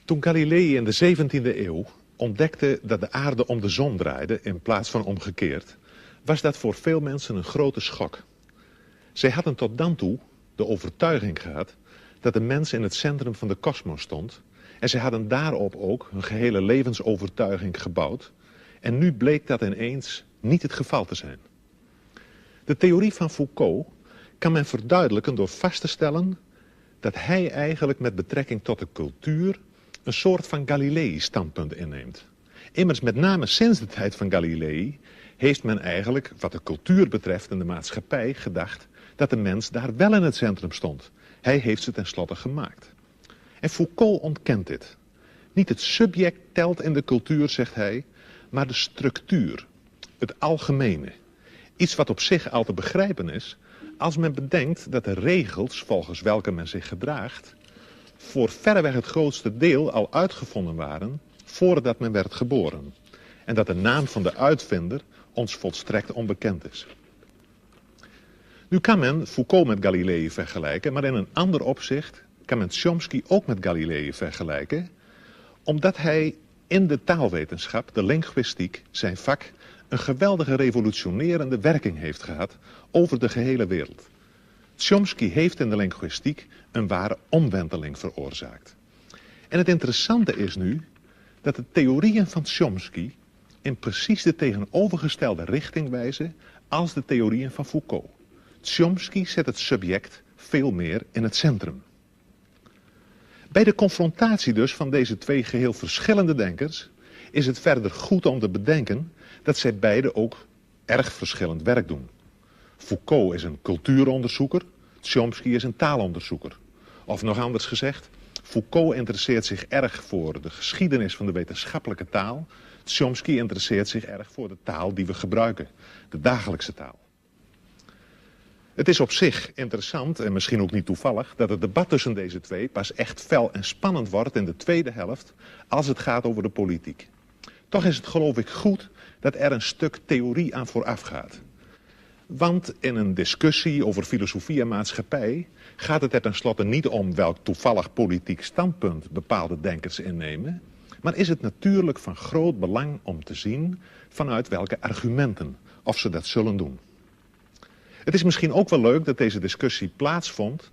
Toen Galilei in de 17e eeuw ontdekte dat de aarde om de zon draaide in plaats van omgekeerd, was dat voor veel mensen een grote schok. Zij hadden tot dan toe de overtuiging gehad dat de mens in het centrum van de kosmos stond. En zij hadden daarop ook hun gehele levensovertuiging gebouwd. En nu bleek dat ineens niet het geval te zijn. De theorie van Foucault kan men verduidelijken door vast te stellen dat hij eigenlijk met betrekking tot de cultuur een soort van Galilei-standpunt inneemt. Immers met name sinds de tijd van Galilei heeft men eigenlijk, wat de cultuur betreft en de maatschappij, gedacht dat de mens daar wel in het centrum stond. Hij heeft ze tenslotte gemaakt. En Foucault ontkent dit. Niet het subject telt in de cultuur, zegt hij, maar de structuur, het algemene. Iets wat op zich al te begrijpen is, als men bedenkt dat de regels volgens welke men zich gedraagt voor verreweg het grootste deel al uitgevonden waren voordat men werd geboren. En dat de naam van de uitvinder ons volstrekt onbekend is. Nu kan men Foucault met Galilei vergelijken, maar in een ander opzicht kan men Chomsky ook met Galilei vergelijken, omdat hij in de taalwetenschap, de linguïstiek, zijn vak, een geweldige revolutionerende werking heeft gehad over de gehele wereld. Chomsky heeft in de linguïstiek een ware omwenteling veroorzaakt. En het interessante is nu dat de theorieën van Chomsky in precies de tegenovergestelde richting wijzen als de theorieën van Foucault. Chomsky zet het subject veel meer in het centrum. Bij de confrontatie dus van deze twee geheel verschillende denkers is het verder goed om te bedenken dat zij beide ook erg verschillend werk doen. Foucault is een cultuuronderzoeker, Chomsky is een taalonderzoeker. Of nog anders gezegd, Foucault interesseert zich erg voor de geschiedenis van de wetenschappelijke taal. Chomsky interesseert zich erg voor de taal die we gebruiken, de dagelijkse taal. Het is op zich interessant, en misschien ook niet toevallig, dat het debat tussen deze twee pas echt fel en spannend wordt in de tweede helft als het gaat over de politiek. Toch is het geloof ik goed dat er een stuk theorie aan vooraf gaat. Want in een discussie over filosofie en maatschappij gaat het er tenslotte niet om welk toevallig politiek standpunt bepaalde denkers innemen, maar is het natuurlijk van groot belang om te zien vanuit welke argumenten, of ze dat zullen doen. Het is misschien ook wel leuk dat deze discussie plaatsvond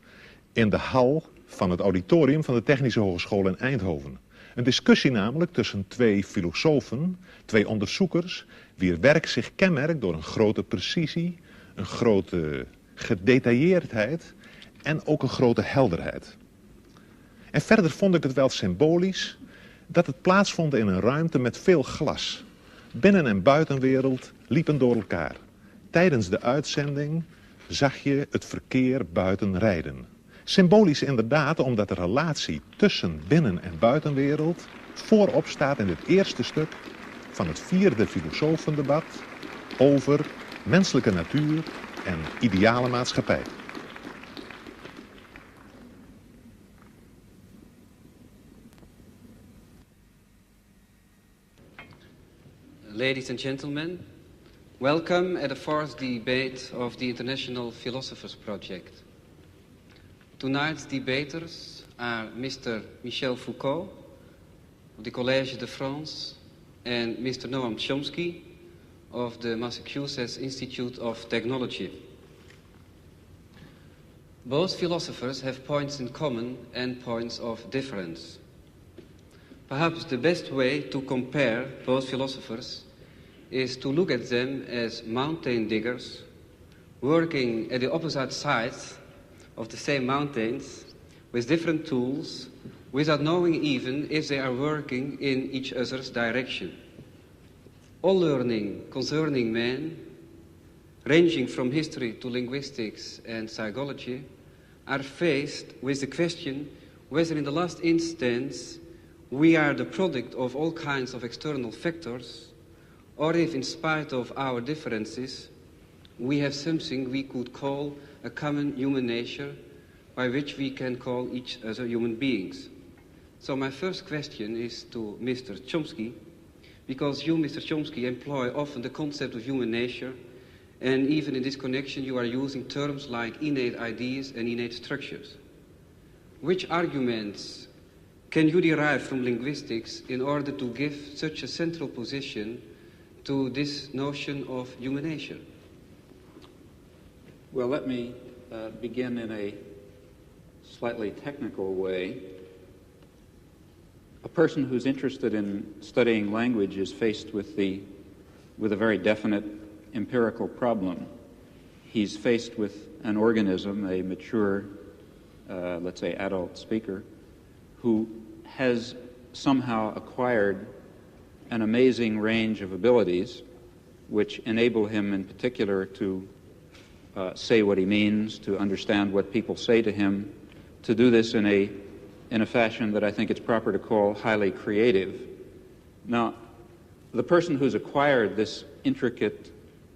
in de hal van het auditorium van de Technische Hogeschool in Eindhoven. Een discussie namelijk tussen twee filosofen, twee onderzoekers, wier werk zich kenmerkt door een grote precisie, een grote gedetailleerdheid en ook een grote helderheid. En verder vond ik het wel symbolisch dat het plaatsvond in een ruimte met veel glas. Binnen- en buitenwereld liepen door elkaar. Tijdens de uitzending zag je het verkeer buiten rijden. Symbolisch inderdaad omdat de relatie tussen binnen- en buitenwereld voorop staat in het eerste stuk van het 4e filosofendebat over menselijke natuur en ideale maatschappij. Ladies and gentlemen, welcome at the 4th debate of the International Philosophers Project. Tonight's debaters are Mr. Michel Foucault of the Collège de France and Mr. Noam Chomsky of the Massachusetts Institute of Technology. Both philosophers have points in common and points of difference. Perhaps the best way to compare both philosophers is to look at them as mountain diggers working at the opposite sides of the same mountains with different tools without knowing even if they are working in each other's direction. All learning concerning man, ranging from history to linguistics and psychology, are faced with the question whether in the last instance we are the product of all kinds of external factors, or if in spite of our differences we have something we could call a common human nature by which we can call each other human beings. So my first question is to Mr. Chomsky, because you, Mr. Chomsky, employ often the concept of human nature, and even in this connection you are using terms like innate ideas and innate structures. Which arguments can you derive from linguistics in order to give such a central position to this notion of human nature? Well, let me begin in a slightly technical way. A person who's interested in studying language is faced with a very definite empirical problem. He's faced with an organism, a mature, let's say adult speaker, who has somehow acquired an amazing range of abilities which enable him in particular to say what he means, to understand what people say to him, to do this in a fashion that I think it's proper to call highly creative. Now, the person who's acquired this intricate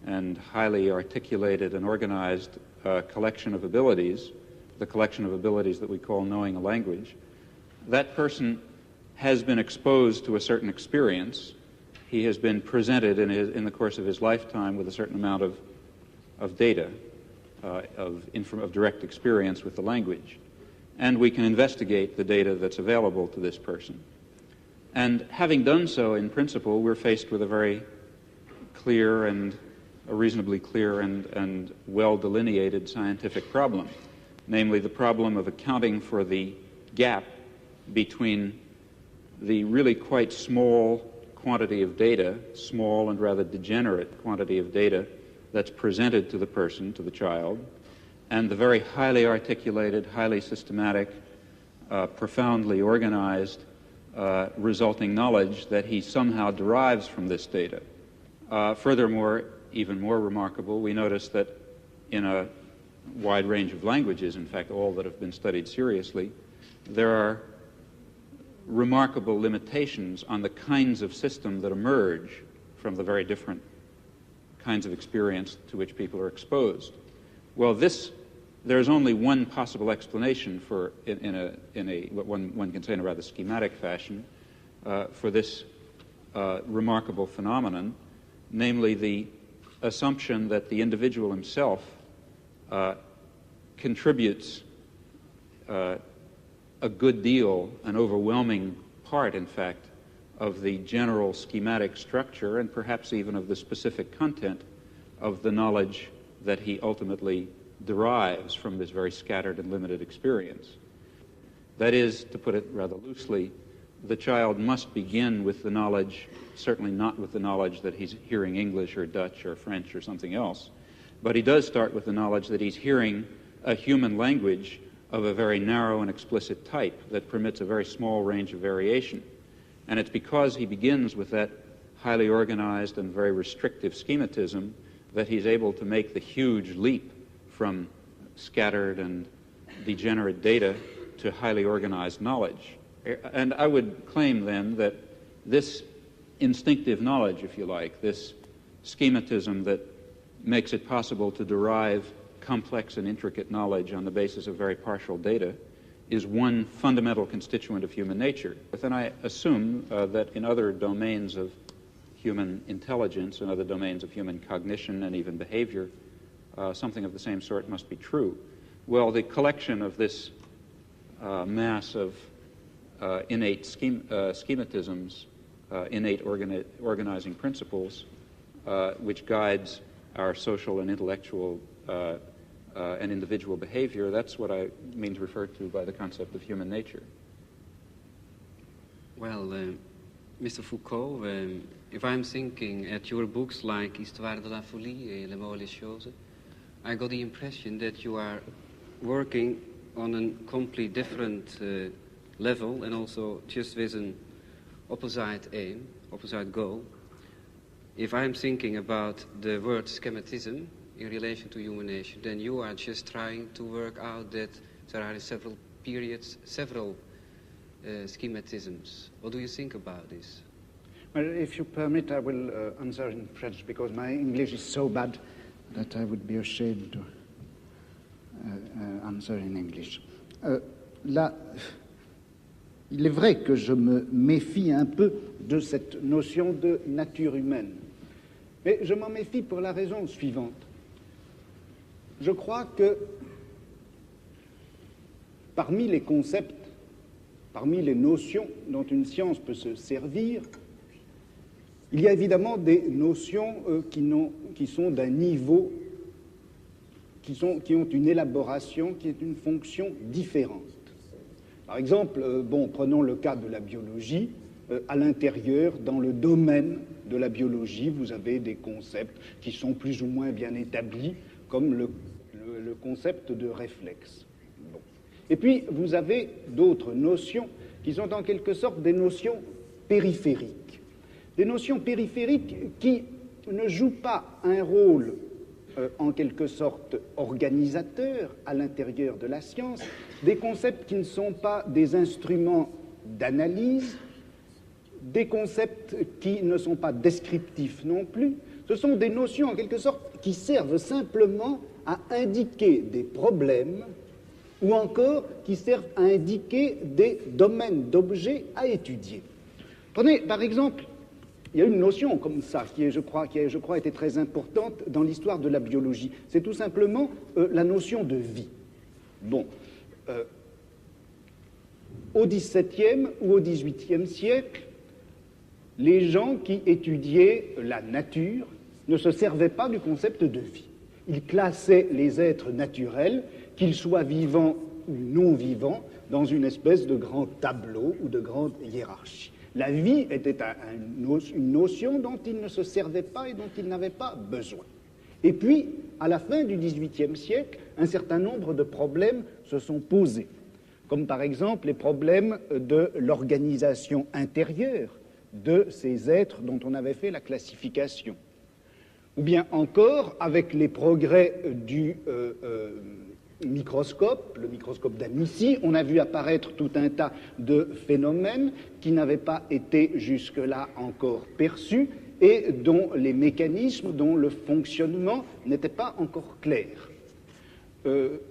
and highly articulated and organized collection of abilities, the collection of abilities that we call knowing a language, that person has been exposed to a certain experience. He has been presented in the course of his lifetime with a certain amount of data, of direct experience with the language. And we can investigate the data that's available to this person. And having done so, in principle, we're faced with a very clear and a reasonably clear and well-delineated scientific problem, namely the problem of accounting for the gap between the really quite small quantity of data, small and rather degenerate quantity of data that's presented to the person, to the child, and the very highly articulated, highly systematic, profoundly organized resulting knowledge that he somehow derives from this data. Furthermore, even more remarkable, we notice that in a wide range of languages, in fact all that have been studied seriously, there are remarkable limitations on the kinds of system that emerge from the very different kinds of experience to which people are exposed. Well, there's only one possible explanation for, what one can say in a rather schematic fashion, for this remarkable phenomenon, namely the assumption that the individual himself contributes a good deal, an overwhelming part, in fact, of the general schematic structure and perhaps even of the specific content of the knowledge that he ultimately derives from this very scattered and limited experience. That is, to put it rather loosely, the child must begin with the knowledge, certainly not with the knowledge that he's hearing English or Dutch or French or something else, but he does start with the knowledge that he's hearing a human language of a very narrow and explicit type that permits a very small range of variation. And it's because he begins with that highly organized and very restrictive schematism that he's able to make the huge leap from scattered and degenerate data to highly organized knowledge. And I would claim then that this instinctive knowledge, if you like, this schematism that makes it possible to derive complex and intricate knowledge on the basis of very partial data, is one fundamental constituent of human nature. But then I assume that in other domains of human intelligence and other domains of human cognition and even behavior, something of the same sort must be true. Well, the collection of this mass of innate schematisms, innate organizing principles, which guides our social and intellectual and individual behavior, that's what I mean to refer to by the concept of human nature. Well, Mr. Foucault, if I'm thinking at your books like Histoire de la Folie and Les Mots et les Choses, I got the impression that you are working on a completely different level and also just with an opposite aim, opposite goal. If I'm thinking about the word schematism in relation to human nature, then you are just trying to work out that there are in several periods, several schematisms. What do you think about this? Well, if you permit, I will answer in French because my English is so bad that I would be ashamed to answer in English. Là, il est vrai que je me méfie un peu de cette notion de nature humaine. Mais je m'en méfie pour la raison suivante. Je crois que parmi les concepts parmi les notions dont une science peut se servir, il y a évidemment des notions qui sont d'un niveau, qui ont une élaboration, qui est une fonction différente. Par exemple, prenons le cas de la biologie. À l'intérieur, dans le domaine de la biologie, vous avez des concepts qui sont plus ou moins bien établis, comme le concept de réflexe. Bon. Et puis, vous avez d'autres notions qui sont en quelque sorte des notions périphériques. Des notions périphériques qui ne jouent pas un rôle en quelque sorte organisateur à l'intérieur de la science, des concepts qui ne sont pas des instruments d'analyse, des concepts qui ne sont pas descriptifs non plus. Ce sont des notions en quelque sorte qui servent simplement à indiquer des problèmes ou encore qui servent à indiquer des domaines d'objets à étudier. Prenez par exemple, il y a une notion comme ça qui a, je crois, été très importante dans l'histoire de la biologie. C'est tout simplement la notion de vie. Bon, au XVIIe ou au XVIIIe siècle, les gens qui étudiaient la nature ne se servaient pas du concept de vie. Ils classaient les êtres naturels, qu'ils soient vivants ou non vivants, dans une espèce de grand tableau ou de grande hiérarchie. La vie était une notion dont ils ne se servaient pas et dont ils n'avaient pas besoin. Et puis, à la fin du XVIIIe siècle, un certain nombre de problèmes se sont posés, comme par exemple les problèmes de l'organisation intérieure de ces êtres dont on avait fait la classification. Ou bien encore, avec les progrès du microscope, le microscope d'Amici, on a vu apparaître tout un tas de phénomènes qui n'avaient pas été jusque-là encore perçus et dont les mécanismes, dont le fonctionnement n'était pas encore clair.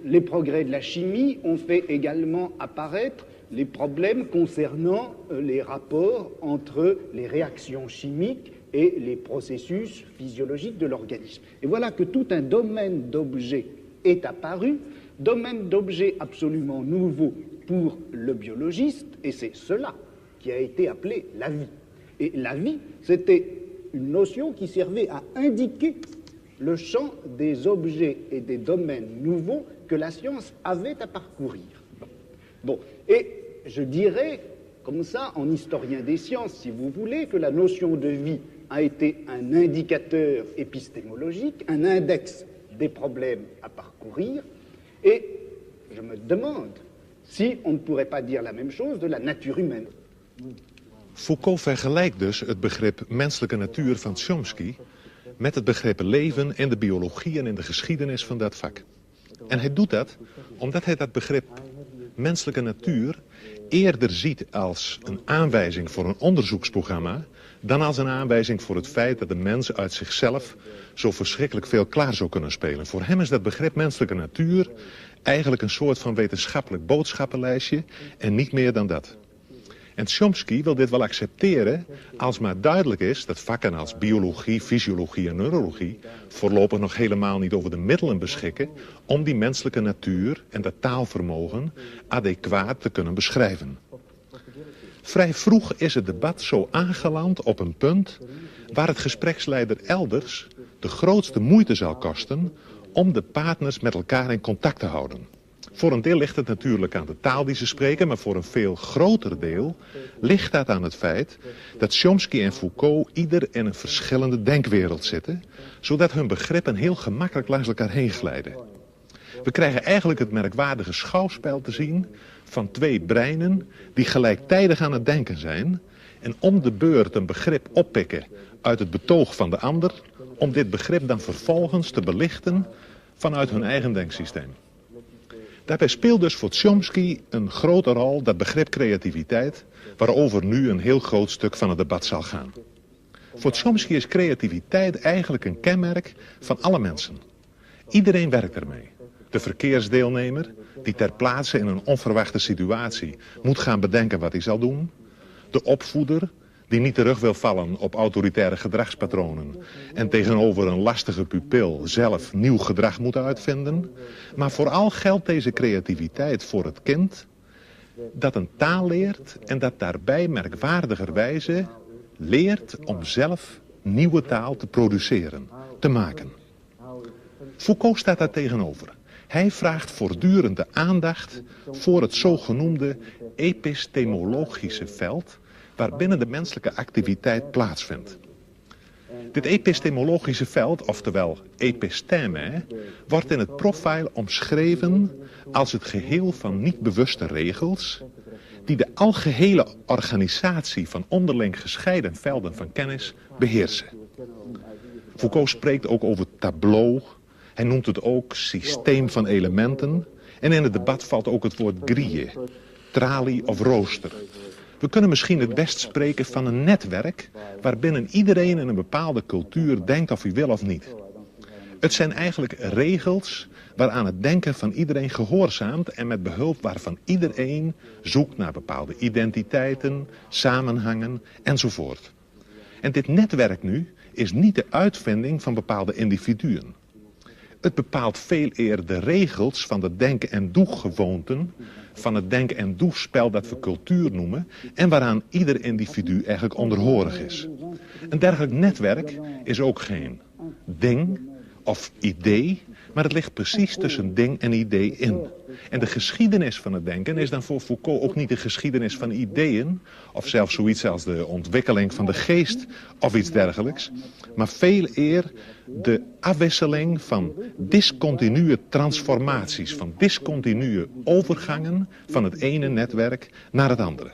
Les progrès de la chimie ont fait également apparaître les problèmes concernant les rapports entre les réactions chimiques et les processus physiologiques de l'organisme. Et voilà que tout un domaine d'objets est apparu, domaine d'objets absolument nouveau pour le biologiste, et c'est cela qui a été appelé la vie. Et la vie, c'était une notion qui servait à indiquer le champ des objets et des domaines nouveaux que la science avait à parcourir. Bon, et je dirais, comme ça, en historien des sciences, si vous voulez, que la notion de vie a été un indicateur épistémologique, un index des problèmes à parcourir, et je me demande si on ne pourrait pas dire la même chose de la nature humaine. Foucault vergelijkt dus het begrip menselijke natuur van Chomsky met het begrip leven in de biologie en in de geschiedenis van dat vak. En hij doet dat omdat hij dat begrip menselijke natuur eerder ziet als een aanwijzing voor een onderzoeksprogramma dan als een aanwijzing voor het feit dat de mens uit zichzelf zo verschrikkelijk veel klaar zou kunnen spelen. Voor hem is dat begrip menselijke natuur eigenlijk een soort van wetenschappelijk boodschappenlijstje en niet meer dan dat. En Chomsky wil dit wel accepteren als maar duidelijk is dat vakken als biologie, fysiologie en neurologie voorlopig nog helemaal niet over de middelen beschikken om die menselijke natuur en dat taalvermogen adequaat te kunnen beschrijven. Vrij vroeg is het debat zo aangeland op een punt waar het gespreksleider elders de grootste moeite zal kosten om de partners met elkaar in contact te houden. Voor een deel ligt het natuurlijk aan de taal die ze spreken, maar voor een veel groter deel ligt dat aan het feit dat Chomsky en Foucault ieder in een verschillende denkwereld zitten, zodat hun begrippen heel gemakkelijk langs elkaar heen glijden. We krijgen eigenlijk het merkwaardige schouwspel te zien van twee breinen die gelijktijdig aan het denken zijn en om de beurt een begrip oppikken uit het betoog van de ander, om dit begrip dan vervolgens te belichten vanuit hun eigen denksysteem. Daarbij speelt dus voor Chomsky een grote rol dat begrip creativiteit, waarover nu een heel groot stuk van het debat zal gaan. Voor Chomsky is creativiteit eigenlijk een kenmerk van alle mensen. Iedereen werkt ermee. De verkeersdeelnemer, die ter plaatse in een onverwachte situatie moet gaan bedenken wat hij zal doen. De opvoeder, die niet terug wil vallen op autoritaire gedragspatronen en tegenover een lastige pupil zelf nieuw gedrag moet uitvinden. Maar vooral geldt deze creativiteit voor het kind dat een taal leert en dat daarbij merkwaardigerwijze leert om zelf nieuwe taal te produceren, te maken. Foucault staat daar tegenover. Hij vraagt voortdurend de aandacht voor het zogenoemde epistemologische veld waarbinnen de menselijke activiteit plaatsvindt. Dit epistemologische veld, oftewel episteme, wordt in het profiel omschreven als het geheel van niet bewuste regels die de algehele organisatie van onderling gescheiden velden van kennis beheersen. Foucault spreekt ook over tableau, hij noemt het ook systeem van elementen en in het debat valt ook het woord grille, tralie of rooster. We kunnen misschien het best spreken van een netwerk waarbinnen iedereen in een bepaalde cultuur denkt of hij wil of niet. Het zijn eigenlijk regels waaraan het denken van iedereen gehoorzaamt en met behulp waarvan iedereen zoekt naar bepaalde identiteiten, samenhangen enzovoort. En dit netwerk nu is niet de uitvinding van bepaalde individuen. Het bepaalt veel eer de regels van de denken- en doegewoonten, van het denken- en doespel dat we cultuur noemen en waaraan ieder individu eigenlijk onderhorig is. Een dergelijk netwerk is ook geen ding of idee, maar het ligt precies tussen ding en idee in. En de geschiedenis van het denken is dan voor Foucault ook niet de geschiedenis van ideeën, of zelfs zoiets als de ontwikkeling van de geest of iets dergelijks, maar veel eer de afwisseling van discontinue transformaties, van discontinue overgangen van het ene netwerk naar het andere.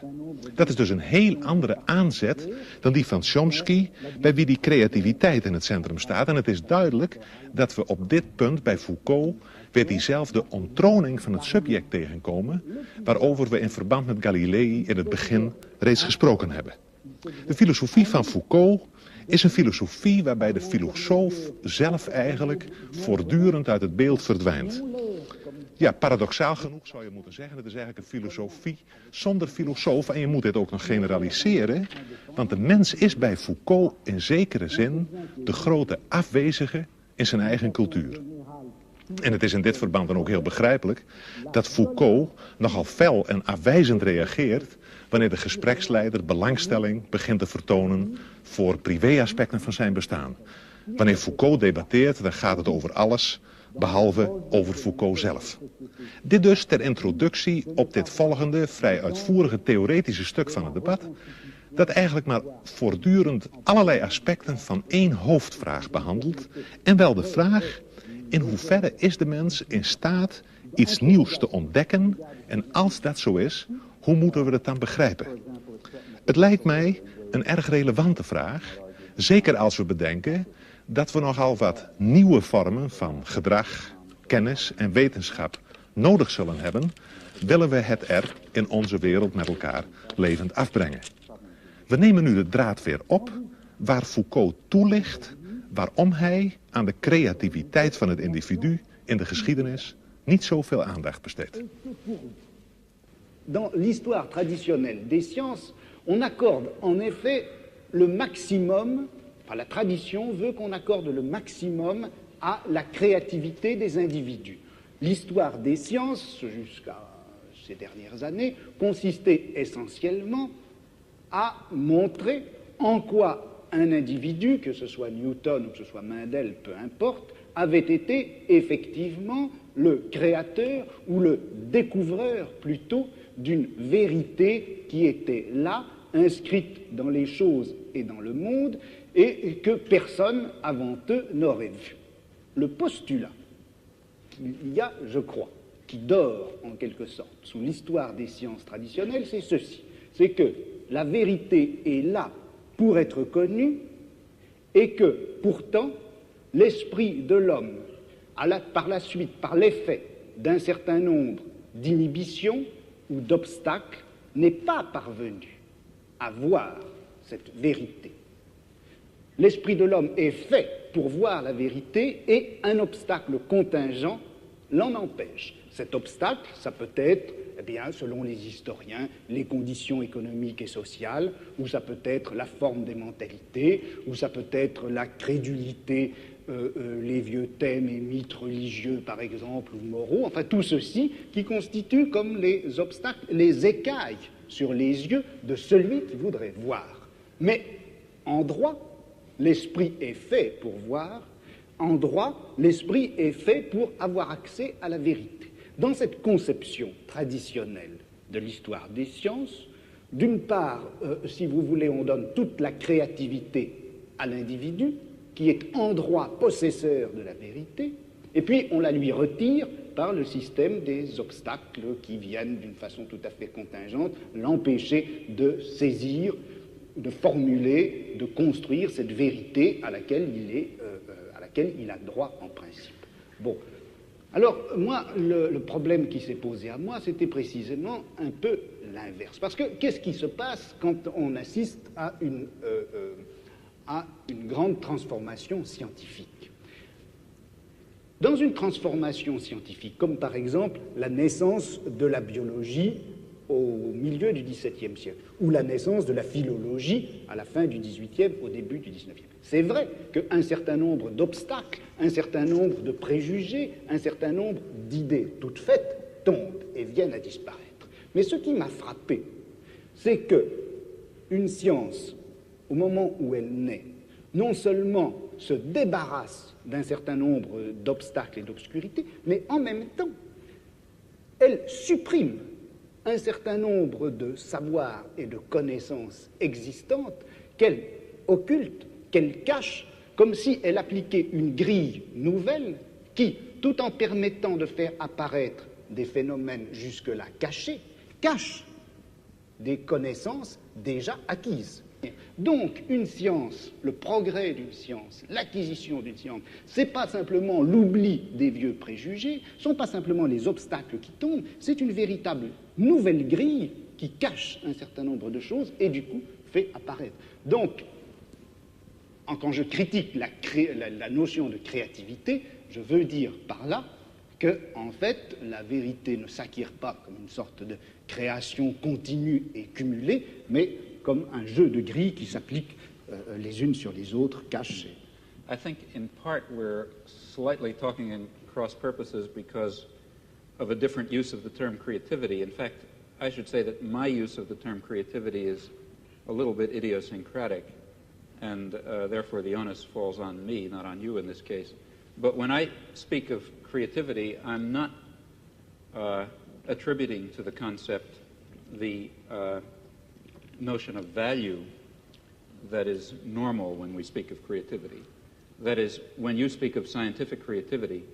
Dat is dus een heel andere aanzet dan die van Chomsky, bij wie die creativiteit in het centrum staat. En het is duidelijk dat we op dit punt bij Foucault weer diezelfde onttroning van het subject tegenkomen, waarover we in verband met Galilei in het begin reeds gesproken hebben. De filosofie van Foucault is een filosofie waarbij de filosoof zelf eigenlijk voortdurend uit het beeld verdwijnt. Ja, paradoxaal genoeg zou je moeten zeggen, het is eigenlijk een filosofie zonder filosoof. En je moet dit ook nog generaliseren, want de mens is bij Foucault in zekere zin de grote afwezige in zijn eigen cultuur. En het is in dit verband dan ook heel begrijpelijk dat Foucault nogal fel en afwijzend reageert wanneer de gespreksleider belangstelling begint te vertonen voor privéaspecten van zijn bestaan. Wanneer Foucault debatteert, dan gaat het over alles, behalve over Foucault zelf. Dit dus ter introductie op dit volgende, vrij uitvoerige theoretische stuk van het debat, dat eigenlijk maar voortdurend allerlei aspecten van één hoofdvraag behandelt, en wel de vraag: in hoeverre is de mens in staat iets nieuws te ontdekken, en als dat zo is, hoe moeten we het dan begrijpen? Het lijkt mij een erg relevante vraag, zeker als we bedenken dat we nogal wat nieuwe vormen van gedrag, kennis en wetenschap nodig zullen hebben, willen we het er in onze wereld met elkaar levend afbrengen. We nemen nu de draad weer op waar Foucault toelicht waarom hij aan de creativiteit van het individu in de geschiedenis niet zoveel aandacht besteedt. Dans l'histoire traditionnelle des sciences, on accorde en effet le maximum, enfin la tradition veut qu'on accorde le maximum à la créativité des individus. L'histoire des sciences, jusqu'à ces dernières années, consistait essentiellement à montrer en quoi un individu, que ce soit Newton ou que ce soit Mendel, peu importe, avait été effectivement le créateur ou le découvreur plutôt d'une vérité qui était là, inscrite dans les choses et dans le monde, et que personne avant eux n'aurait vu. Le postulat, il y a, je crois, qui dort en quelque sorte sous l'histoire des sciences traditionnelles, c'est ceci, c'est que la vérité est là pour être connue et que pourtant l'esprit de l'homme, par la suite, par l'effet d'un certain nombre d'inhibitions ou d'obstacles, n'est pas parvenu à voir cette vérité. L'esprit de l'homme est fait pour voir la vérité et un obstacle contingent l'en empêche. Cet obstacle, ça peut être, eh bien, selon les historiens, les conditions économiques et sociales, ou ça peut être la forme des mentalités, ou ça peut être la crédulité les vieux thèmes et mythes religieux, par exemple, ou moraux, enfin tout ceci qui constitue comme les obstacles, les écailles sur les yeux de celui qui voudrait voir. Mais en droit, l'esprit est fait pour voir, en droit, l'esprit est fait pour avoir accès à la vérité. Dans cette conception traditionnelle de l'histoire des sciences, d'une part, si vous voulez, on donne toute la créativité à l'individu, qui est en droit possesseur de la vérité, et puis on la lui retire par le système des obstacles qui viennent d'une façon tout à fait contingente l'empêcher de saisir, de formuler, de construire cette vérité à laquelle il a droit en principe. Bon. Alors, moi, le problème qui s'est posé à moi, c'était précisément un peu l'inverse. Parce que qu'est-ce qui se passe quand on assiste à une grande transformation scientifique? Dans une transformation scientifique, comme par exemple la naissance de la biologie au milieu du XVIIe siècle, ou la naissance de la philologie à la fin du XVIIIe, au début du XIXe. C'est vrai qu'un certain nombre d'obstacles, un certain nombre de préjugés, un certain nombre d'idées toutes faites tombent et viennent à disparaître. Mais ce qui m'a frappé, c'est que une science, au moment où elle naît, non seulement se débarrasse d'un certain nombre d'obstacles et d'obscurités, mais en même temps, elle supprime un certain nombre de savoirs et de connaissances existantes qu'elle occulte, qu'elle cache, comme si elle appliquait une grille nouvelle qui, tout en permettant de faire apparaître des phénomènes jusque-là cachés, cache des connaissances déjà acquises. Donc, une science, le progrès d'une science, l'acquisition d'une science, c'est pas simplement l'oubli des vieux préjugés, ce sont pas simplement les obstacles qui tombent, c'est une véritable nouvelle grille qui cache un certain nombre de choses et du coup fait apparaître. Donc, quand je critique la notion de créativité, je veux dire par là que, en fait, la vérité ne s'acquiert pas comme une sorte de création continue et cumulée, mais comme un jeu de grilles qui s'appliquent les unes sur les autres, cachées. I think in part we're slightly talking in cross purposes because of a different use of the term creativity. In fact, I should say that my use of the term creativity is a little bit idiosyncratic, and therefore the onus falls on me, not on you in this case. But when I speak of creativity, I'm not attributing to the concept the notion of value that is normal when we speak of creativity. That is, when you speak of scientific creativity,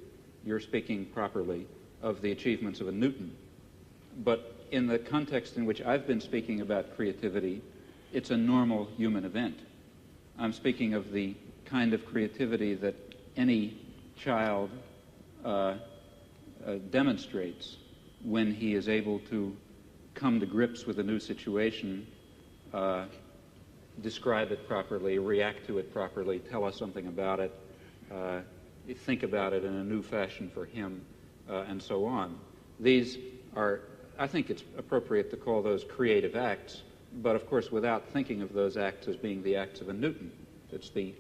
you're speaking properly of the achievements of a Newton. But in the context in which I've been speaking about creativity, it's a normal human event. I'm speaking of the kind of creativity that any child demonstrates when he is able to come to grips with a new situation, describe it properly, react to it properly, tell us something about it, think about it in a new fashion for him, and so on. These are, I think it's appropriate to call those creative acts, but of course without thinking of those acts as being the acts of a Newton. It's the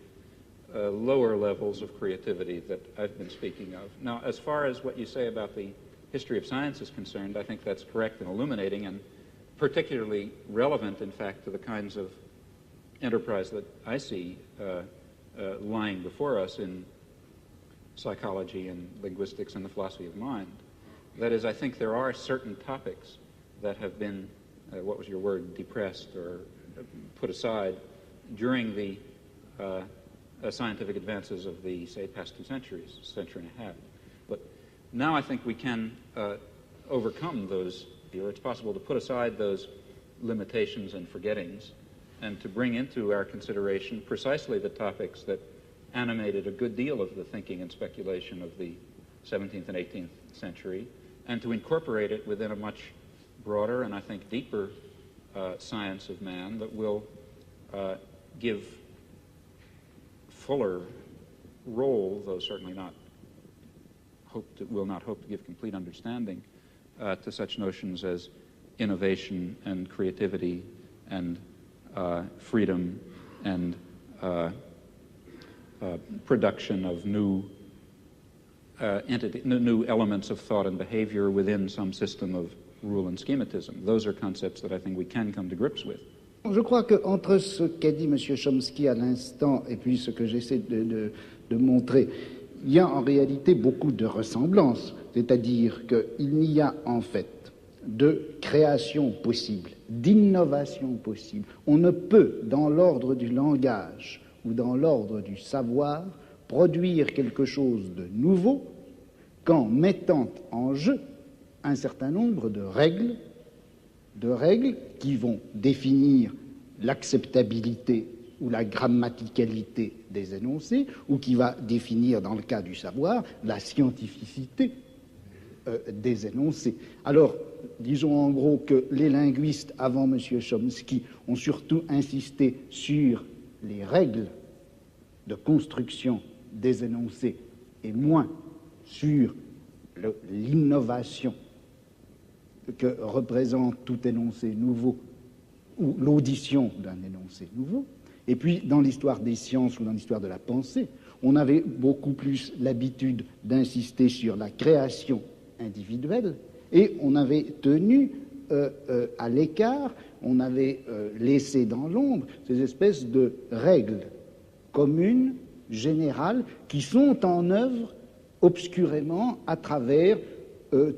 lower levels of creativity that I've been speaking of. Now, as far as what you say about the history of science is concerned, I think that's correct and illuminating, and particularly relevant, in fact, to the kinds of enterprise that I see lying before us in psychology and linguistics and the philosophy of mind. That is, I think there are certain topics that have been, what was your word, depressed or put aside during the scientific advances of the, say, past 2 centuries, century and a half. But now I think we can overcome those, or it's possible to put aside those limitations and forgettings and to bring into our consideration precisely the topics that animated a good deal of the thinking and speculation of the 17th and 18th century, and to incorporate it within a much broader and I think deeper science of man that will give fuller role, though certainly not will not hope to give complete understanding to such notions as innovation and creativity and freedom and production of new new elements of thought and behavior within some system of rule and schematism. Those are concepts that I think we can come to grips with. Je crois qu'entre ce qu'a dit M. Chomsky à l'instant et puis ce que j'essaie de montrer, il y a en réalité beaucoup de ressemblances. C'est-à-dire qu'il n'y a en fait de création possible, d'innovation possible. On ne peut, dans l'ordre du langage ou dans l'ordre du savoir, produire quelque chose de nouveau qu'en mettant en jeu un certain nombre de règles qui vont définir l'acceptabilité ou la grammaticalité des énoncés, ou qui va définir, dans le cas du savoir, la scientificité des énoncés. Alors, disons en gros que les linguistes, avant M. Chomsky, ont surtout insisté sur les règles de construction des énoncés et moins sur l'innovation que représente tout énoncé nouveau ou l'audition d'un énoncé nouveau. Et puis, dans l'histoire des sciences ou dans l'histoire de la pensée, on avait beaucoup plus l'habitude d'insister sur la création individuelle et on avait tenu à l'écart, on avait laissé dans l'ombre ces espèces de règles communes, générales, qui sont en œuvre obscurément à travers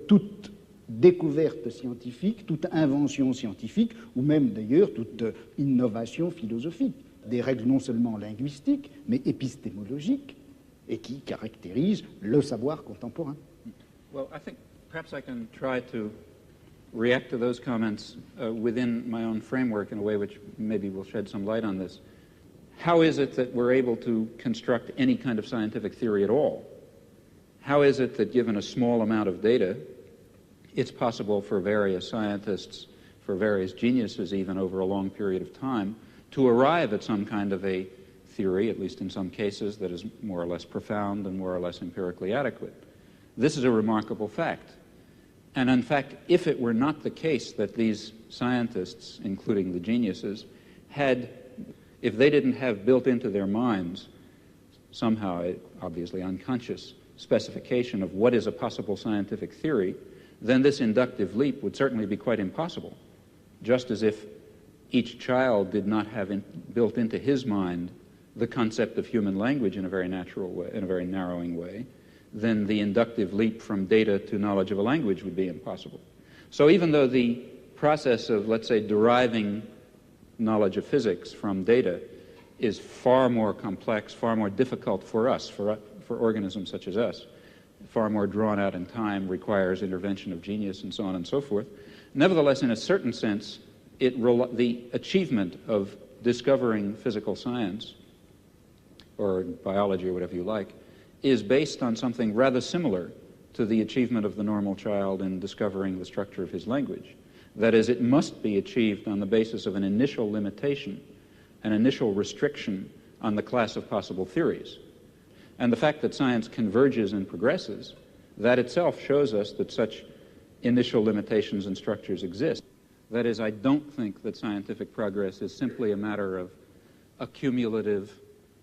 toute découverte scientifique, toute invention scientifique, ou même d'ailleurs toute innovation philosophique. Des règles non seulement linguistiques, mais épistémologiques, et qui caractérisent le savoir contemporain. Well, I think perhaps I can try to react to those comments within my own framework in a way which maybe will shed some light on this. How is it that we're able to construct any kind of scientific theory at all? How is it that given a small amount of data, it's possible for various scientists, for various geniuses even over a long period of time, to arrive at some kind of a theory, at least in some cases, that is more or less profound and more or less empirically adequate? This is a remarkable fact. And in fact, if it were not the case that these scientists, including the geniuses, if they didn't have built into their minds somehow, obviously unconscious, specification of what is a possible scientific theory, then this inductive leap would certainly be quite impossible. Just as if each child did not have built into his mind the concept of human language in a very natural way, in a very narrowing way, then the inductive leap from data to knowledge of a language would be impossible. So even though the process of, let's say, deriving knowledge of physics from data is far more complex, far more difficult for us, for organisms such as us, far more drawn out in time, requires intervention of genius and so on and so forth. Nevertheless, in a certain sense, the achievement of discovering physical science, or biology or whatever you like, is based on something rather similar to the achievement of the normal child in discovering the structure of his language. That is, it must be achieved on the basis of an initial limitation, an initial restriction on the class of possible theories. And the fact that science converges and progresses, that itself shows us that such initial limitations and structures exist. That is, I don't think that scientific progress is simply a matter of a cumulative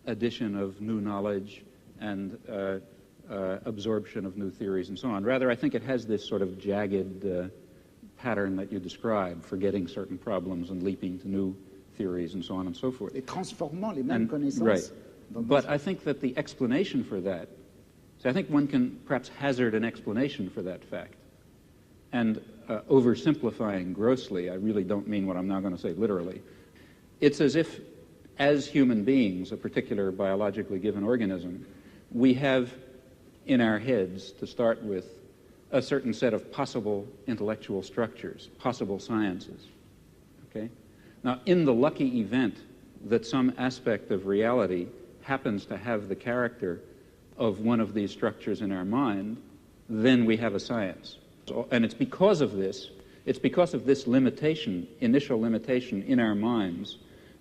addition of new knowledge and absorption of new theories and so on. Rather, I think it has this sort of jagged pattern that you describe, forgetting certain problems and leaping to new theories and so on and so forth. Et transformant les mêmes connaissances. Right. But I think that the explanation for that, so I think one can perhaps hazard an explanation for that fact. And oversimplifying grossly, I really don't mean what I'm now going to say literally. It's as if, as human beings, a particular biologically given organism, we have in our heads, to start with, a certain set of possible intellectual structures, possible sciences. Okay? Now, in the lucky event that some aspect of reality happens to have the character of one of these structures in our mind, then we have a science. And it's because of this limitation, initial limitation in our minds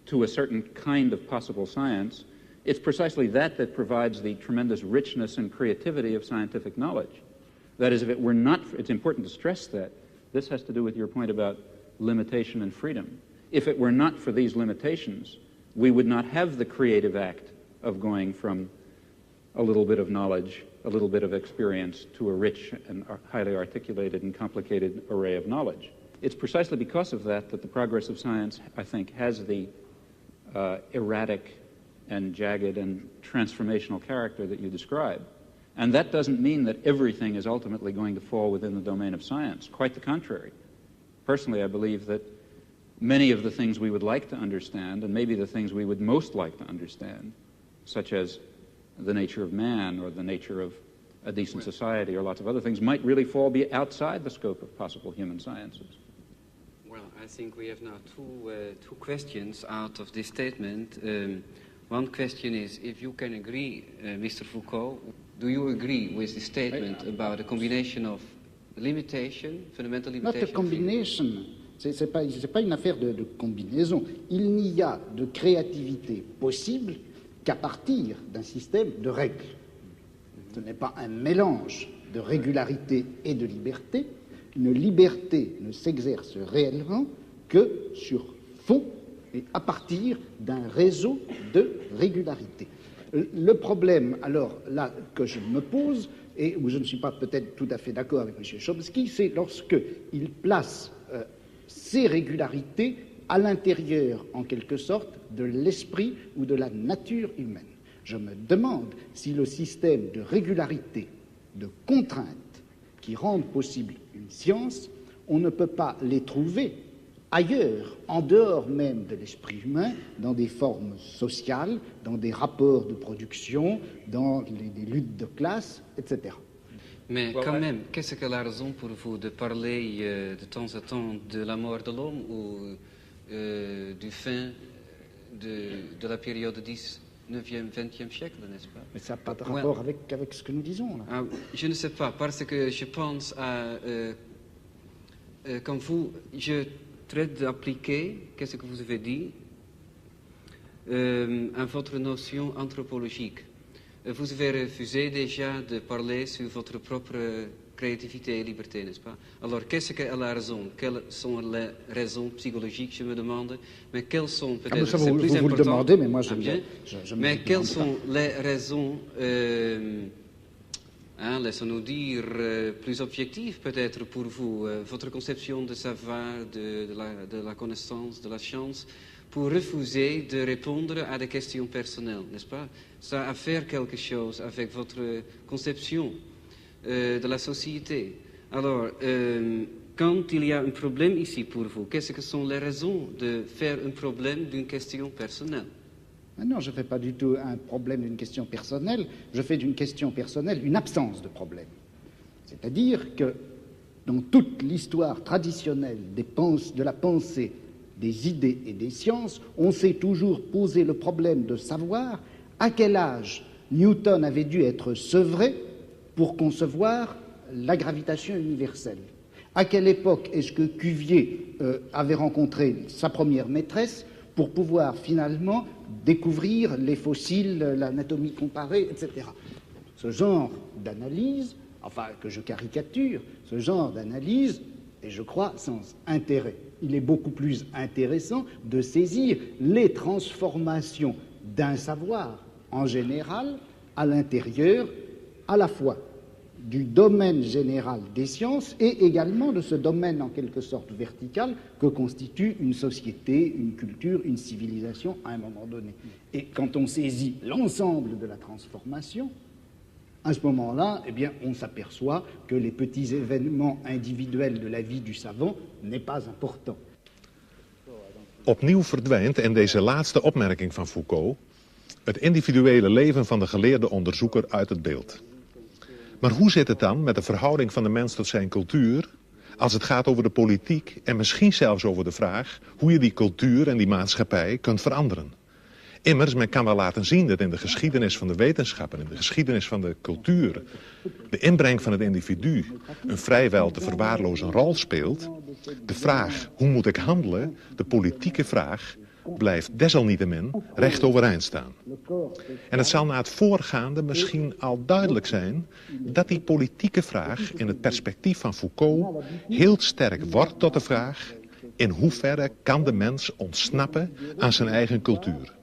to a certain kind of possible science, it's precisely that provides the tremendous richness and creativity of scientific knowledge. That is, if it were not, it's important to stress that, this has to do with your point about limitation and freedom. If it were not for these limitations, we would not have the creative act of going from a little bit of knowledge, a little bit of experience, to a rich and highly articulated and complicated array of knowledge. It's precisely because of that that the progress of science, I think, has the erratic and jagged and transformational character that you describe. And that doesn't mean that everything is ultimately going to fall within the domain of science. Quite the contrary. Personally, I believe that many of the things we would like to understand, and maybe the things we would most like to understand, such as the nature of man or the nature of a decent society or lots of other things, might really be outside the scope of possible human sciences. Well, I think we have now two questions out of this statement. One question is, if you can agree, Mr. Foucault, do you agree with the statement about a combination of limitation, fundamental limitation? Not a combination. C'est pas une affaire de combinaison. Il n'y a de créativité possible qu'à partir d'un système de règles. Ce n'est pas un mélange de régularité et de liberté. Une liberté ne s'exerce réellement que sur fond et à partir d'un réseau de régularité. Le problème, alors, là, que je me pose, et où je ne suis pas peut-être tout à fait d'accord avec M. Chomsky, c'est lorsqu'il place ces régularités à l'intérieur, en quelque sorte, de l'esprit ou de la nature humaine. Je me demande si le système de régularité, de contraintes qui rendent possible une science, on ne peut pas les trouver ailleurs, en dehors même de l'esprit humain, dans des formes sociales, dans des rapports de production, dans des luttes de classe, etc. Mais quand même, qu'est-ce que la raison pour vous de parler de temps en temps de la mort de l'homme ou du fin de la période 19e, 20e siècle, n'est-ce pas? Mais ça n'a pas de rapport avec ce que nous disons, là. Ah, je ne sais pas, parce que je pense à... quand je traite d'appliquer, qu'est-ce que vous avez dit, à votre notion anthropologique. Vous avez refusé déjà de parler sur votre propre créativité et liberté, n'est-ce pas? Alors, qu'est-ce qu'elle a raison? Quelles sont les raisons psychologiques, je me demande? Mais quelles sont peut-être... ça, vous le demandez, mais moi, je mais quelles sont les raisons, laissons-nous dire, plus objectives peut-être pour vous, votre conception de savoir, de la connaissance, de la science, pour refuser de répondre à des questions personnelles, n'est-ce pas? Ça a à faire quelque chose avec votre conception de la société. Alors, quand il y a un problème ici pour vous, qu'est-ce que sont les raisons de faire un problème d'une question personnelle? Non, je ne fais pas du tout un problème d'une question personnelle, je fais d'une question personnelle une absence de problème. C'est-à-dire que dans toute l'histoire traditionnelle de la pensée, des idées et des sciences, on s'est toujours posé le problème de savoir à quel âge Newton avait dû être sevré pour concevoir la gravitation universelle. À quelle époque est-ce que Cuvier avait rencontré sa première maîtresse pour pouvoir finalement découvrir les fossiles, l'anatomie comparée, etc. Ce genre d'analyse, enfin que je caricature, ce genre d'analyse est, je crois, sans intérêt. Il est beaucoup plus intéressant de saisir les transformations d'un savoir en général à l'intérieur à la fois du domaine général des sciences et également de ce domaine en quelque sorte vertical que constitue une société, une culture, une civilisation à un moment donné. Et quand on saisit l'ensemble de la transformation, à ce moment-là, eh bien, on s'aperçoit que les petits événements individuels de la vie du savant n'est pas important. Opnieuw verdwijnt in deze laatste opmerking van Foucault het individuele leven van de geleerde onderzoeker uit het beeld. Maar hoe zit het dan met de verhouding van de mens tot zijn cultuur als het gaat over de politiek en misschien zelfs over de vraag hoe je die cultuur en die maatschappij kunt veranderen? Immers, men kan wel laten zien dat in de geschiedenis van de wetenschap en in de geschiedenis van de cultuur de inbreng van het individu een vrijwel te verwaarlozen rol speelt. De vraag, hoe moet ik handelen, de politieke vraag, blijft desalniettemin recht overeind staan. En het zal na het voorgaande misschien al duidelijk zijn dat die politieke vraag in het perspectief van Foucault heel sterk wordt tot de vraag: in hoeverre kan de mens ontsnappen aan zijn eigen cultuur?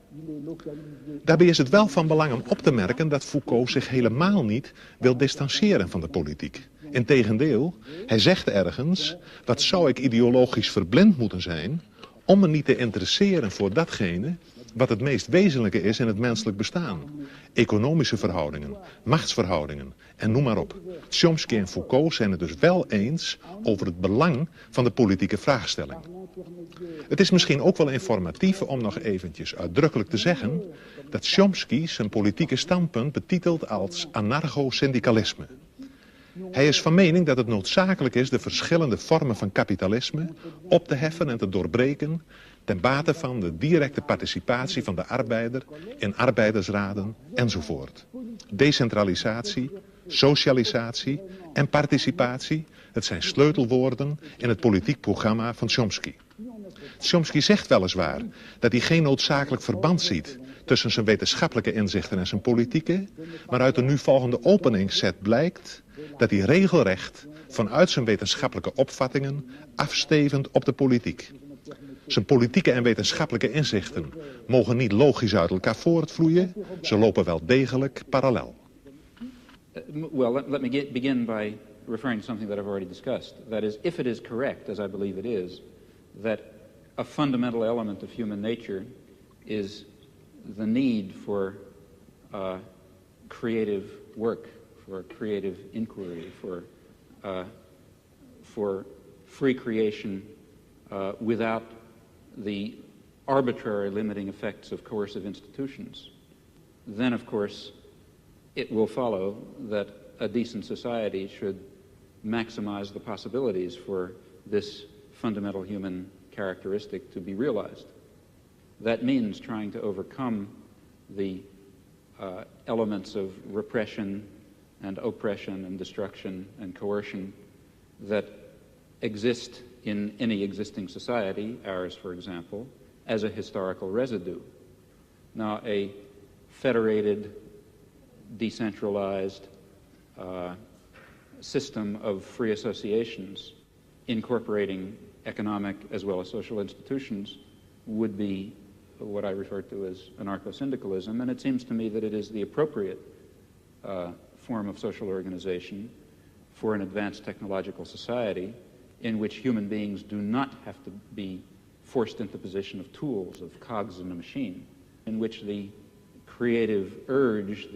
Daarbij is het wel van belang om op te merken dat Foucault zich helemaal niet wil distancieren van de politiek. Integendeel, hij zegt ergens: wat zou ik ideologisch verblind moeten zijn om me niet te interesseren voor datgene wat het meest wezenlijke is in het menselijk bestaan. Economische verhoudingen, machtsverhoudingen en noem maar op. Chomsky en Foucault zijn het dus wel eens over het belang van de politieke vraagstelling. Het is misschien ook wel informatief om nog eventjes uitdrukkelijk te zeggen dat Chomsky zijn politieke standpunt betitelt als anarcho-syndicalisme. Hij is van mening dat het noodzakelijk is de verschillende vormen van kapitalisme op te heffen en te doorbreken ten bate van de directe participatie van de arbeider in arbeidersraden enzovoort. Decentralisatie, socialisatie en participatie, het zijn sleutelwoorden in het politiek programma van Chomsky. Chomsky zegt weliswaar dat hij geen noodzakelijk verband ziet tussen zijn wetenschappelijke inzichten en zijn politieke, maar uit de nu volgende openingsset blijkt dat hij regelrecht vanuit zijn wetenschappelijke opvattingen afstevend op de politiek. Zijn politieke en wetenschappelijke inzichten mogen niet logisch uit elkaar voortvloeien, ze lopen wel degelijk parallel. Well, let me begin by referring to something that I've already discussed. That is, if it is correct, as I believe it is, that a fundamental element of human nature is the need for creative work, for creative inquiry, for free creation without the arbitrary limiting effects of coercive institutions, then of course it will follow that a decent society should maximize the possibilities for this fundamental human characteristic to be realized. That means trying to overcome the elements of repression and oppression and destruction and coercion that exist in any existing society, ours for example, as a historical residue. Now, a federated, decentralized system of free associations incorporating economic as well as social institutions would be what I refer to as anarcho-syndicalism, and it seems to me that it is the appropriate form of social organization for an advanced technological society in which human beings do not have to be forced into the position of tools, of cogs in a machine, in which the creative urge,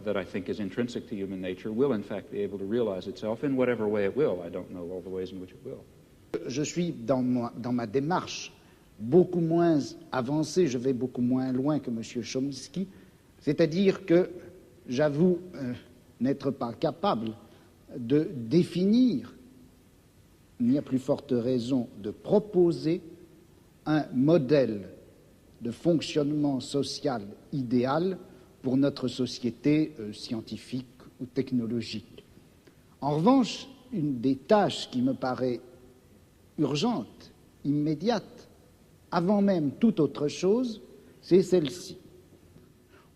that I think is intrinsic to human nature, will in fact be able to realize itself in whatever way it will. I don't know all the ways in which it will. Je suis dans ma démarche beaucoup moins avancée, je vais beaucoup moins loin que M. Chomsky, c'est-à-dire que j'avoue n'être pas capable de définir, il n'y a plus forte raison de proposer un modèle de fonctionnement social idéal pour notre société scientifique ou technologique. En revanche, une des tâches qui me paraît urgente, immédiate, avant même toute autre chose, c'est celle-ci.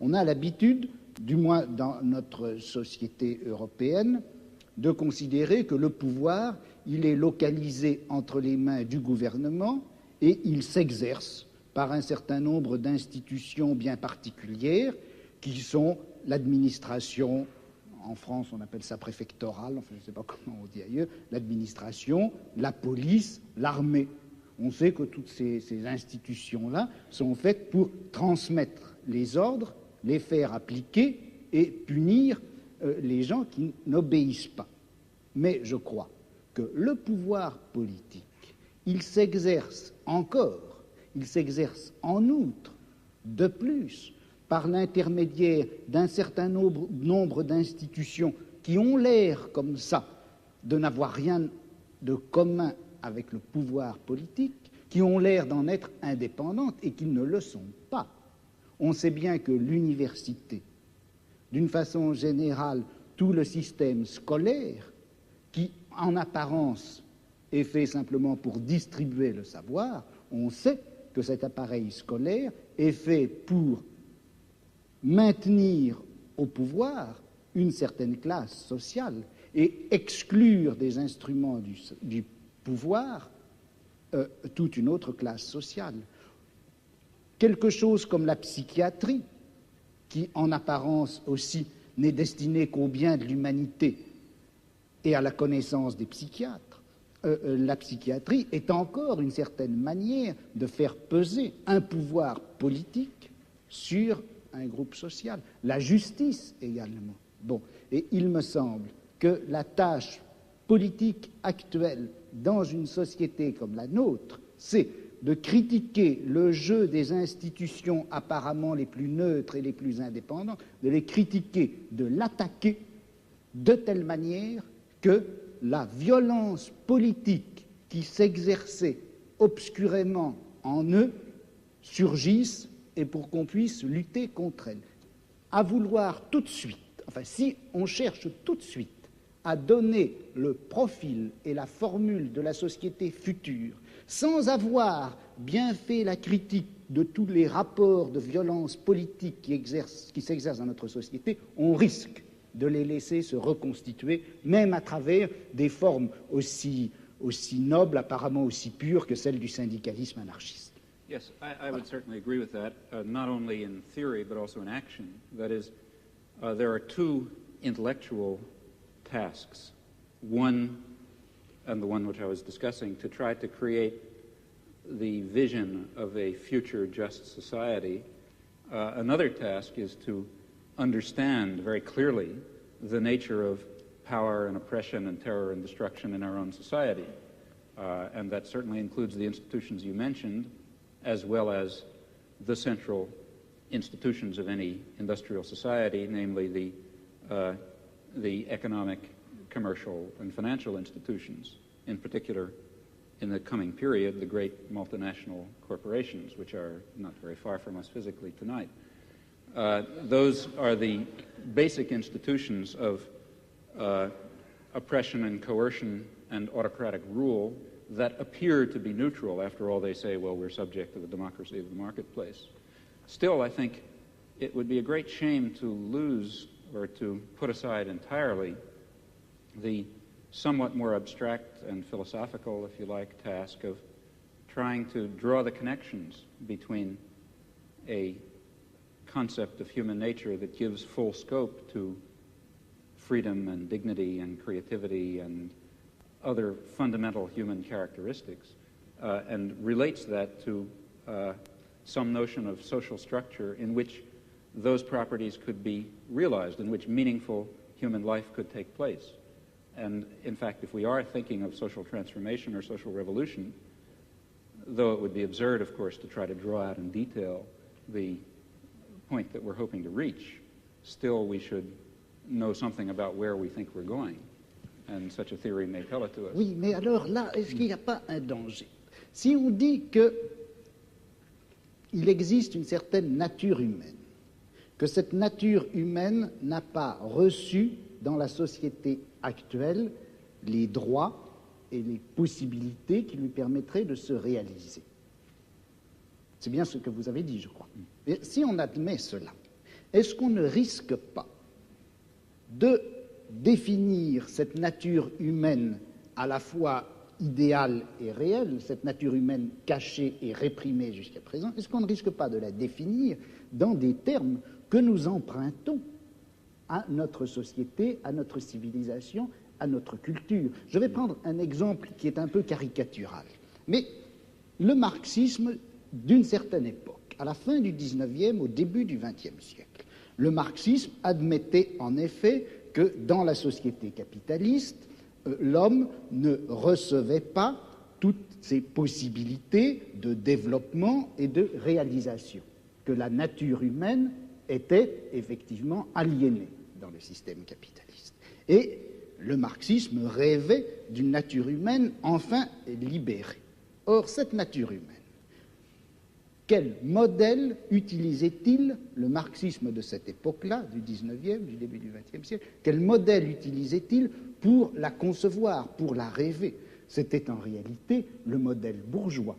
On a l'habitude, du moins dans notre société européenne, de considérer que le pouvoir, il est localisé entre les mains du gouvernement et il s'exerce par un certain nombre d'institutions bien particulières qui sont l'administration, en France on appelle ça préfectorale, enfin je ne sais pas comment on dit ailleurs, l'administration, la police, l'armée. On sait que toutes ces institutions-là sont faites pour transmettre les ordres, les faire appliquer et punir les gens qui n'obéissent pas. Mais je crois que le pouvoir politique, il s'exerce encore, il s'exerce en outre, de plus, par l'intermédiaire d'un certain nombre d'institutions qui ont l'air comme ça de n'avoir rien de commun avec le pouvoir politique, qui ont l'air d'en être indépendantes et qui ne le sont pas. On sait bien que l'université, d'une façon générale, tout le système scolaire, qui en apparence est fait simplement pour distribuer le savoir, on sait que cet appareil scolaire est fait pour maintenir au pouvoir une certaine classe sociale et exclure des instruments du pouvoir toute une autre classe sociale. quelque chose comme la psychiatrie, qui en apparence aussi n'est destinée qu'au bien de l'humanité et à la connaissance des psychiatres, la psychiatrie est encore une certaine manière de faire peser un pouvoir politique sur un groupe social. La justice également. Bon, et il me semble que la tâche politique actuelle dans une société comme la nôtre, c'est de critiquer le jeu des institutions apparemment les plus neutres et les plus indépendantes, de les critiquer, de l'attaquer de telle manière que la violence politique qui s'exerçait obscurément en eux surgisse et pour qu'on puisse lutter contre elle. À vouloir tout de suite, enfin si on cherche tout de suite à donner le profil et la formule de la société future sans avoir bien fait la critique de tous les rapports de violence politique qui s'exercent dans notre société, on risque de les laisser se reconstituer, même à travers des formes aussi nobles, apparemment aussi pures que celles du syndicalisme anarchiste. Yes, I would certainly agree with that, not only in theory but also in action. That is, there are two intellectual tasks. One, and the one which I was discussing, to try to create the vision of a future just society. Another task is to understand very clearly the nature of power and oppression and terror and destruction in our own society. And that certainly includes the institutions you mentioned, as well as the central institutions of any industrial society, namely the economic, commercial, and financial institutions, in particular, in the coming period, the great multinational corporations, which are not very far from us physically tonight. Those are the basic institutions of oppression and coercion and autocratic rule that appear to be neutral. After all, they say, well, we're subject to the democracy of the marketplace. Still, I think it would be a great shame to lose or to put aside entirely the somewhat more abstract and philosophical, if you like, task of trying to draw the connections between a concept of human nature that gives full scope to freedom and dignity and creativity and other fundamental human characteristics, and relates that to some notion of social structure in which those properties could be realized, in which meaningful human life could take place. And in fact, if we are thinking of social transformation or social revolution, though it would be absurd, of course, to try to draw out in detail the point that we're hoping to reach, still we should know something about where we think we're going. And such a theory may tell it to us. Oui, mais alors là, est-ce qu'il n'y a pas un danger? Si on dit qu'il existe une certaine nature humaine, que cette nature humaine n'a pas reçu dans la société actuelle les droits et les possibilités qui lui permettraient de se réaliser. C'est bien ce que vous avez dit, je crois. Et si on admet cela, est-ce qu'on ne risque pas de définir cette nature humaine à la fois idéale et réelle, cette nature humaine cachée et réprimée jusqu'à présent, est-ce qu'on ne risque pas de la définir dans des termes que nous empruntons à notre société, à notre civilisation, à notre culture? Je vais prendre un exemple qui est un peu caricatural, mais le marxisme d'une certaine époque, à la fin du XIXe, au début du XXe siècle, le marxisme admettait en effet que dans la société capitaliste, l'homme ne recevait pas toutes ses possibilités de développement et de réalisation, que la nature humaine était effectivement aliénée dans le système capitaliste. Et le marxisme rêvait d'une nature humaine enfin libérée. Or, cette nature humaine, quel modèle utilisait-il le marxisme de cette époque-là, du XIXe, du début du XXe siècle? Quel modèle utilisait-il pour la concevoir, pour la rêver? C'était en réalité le modèle bourgeois.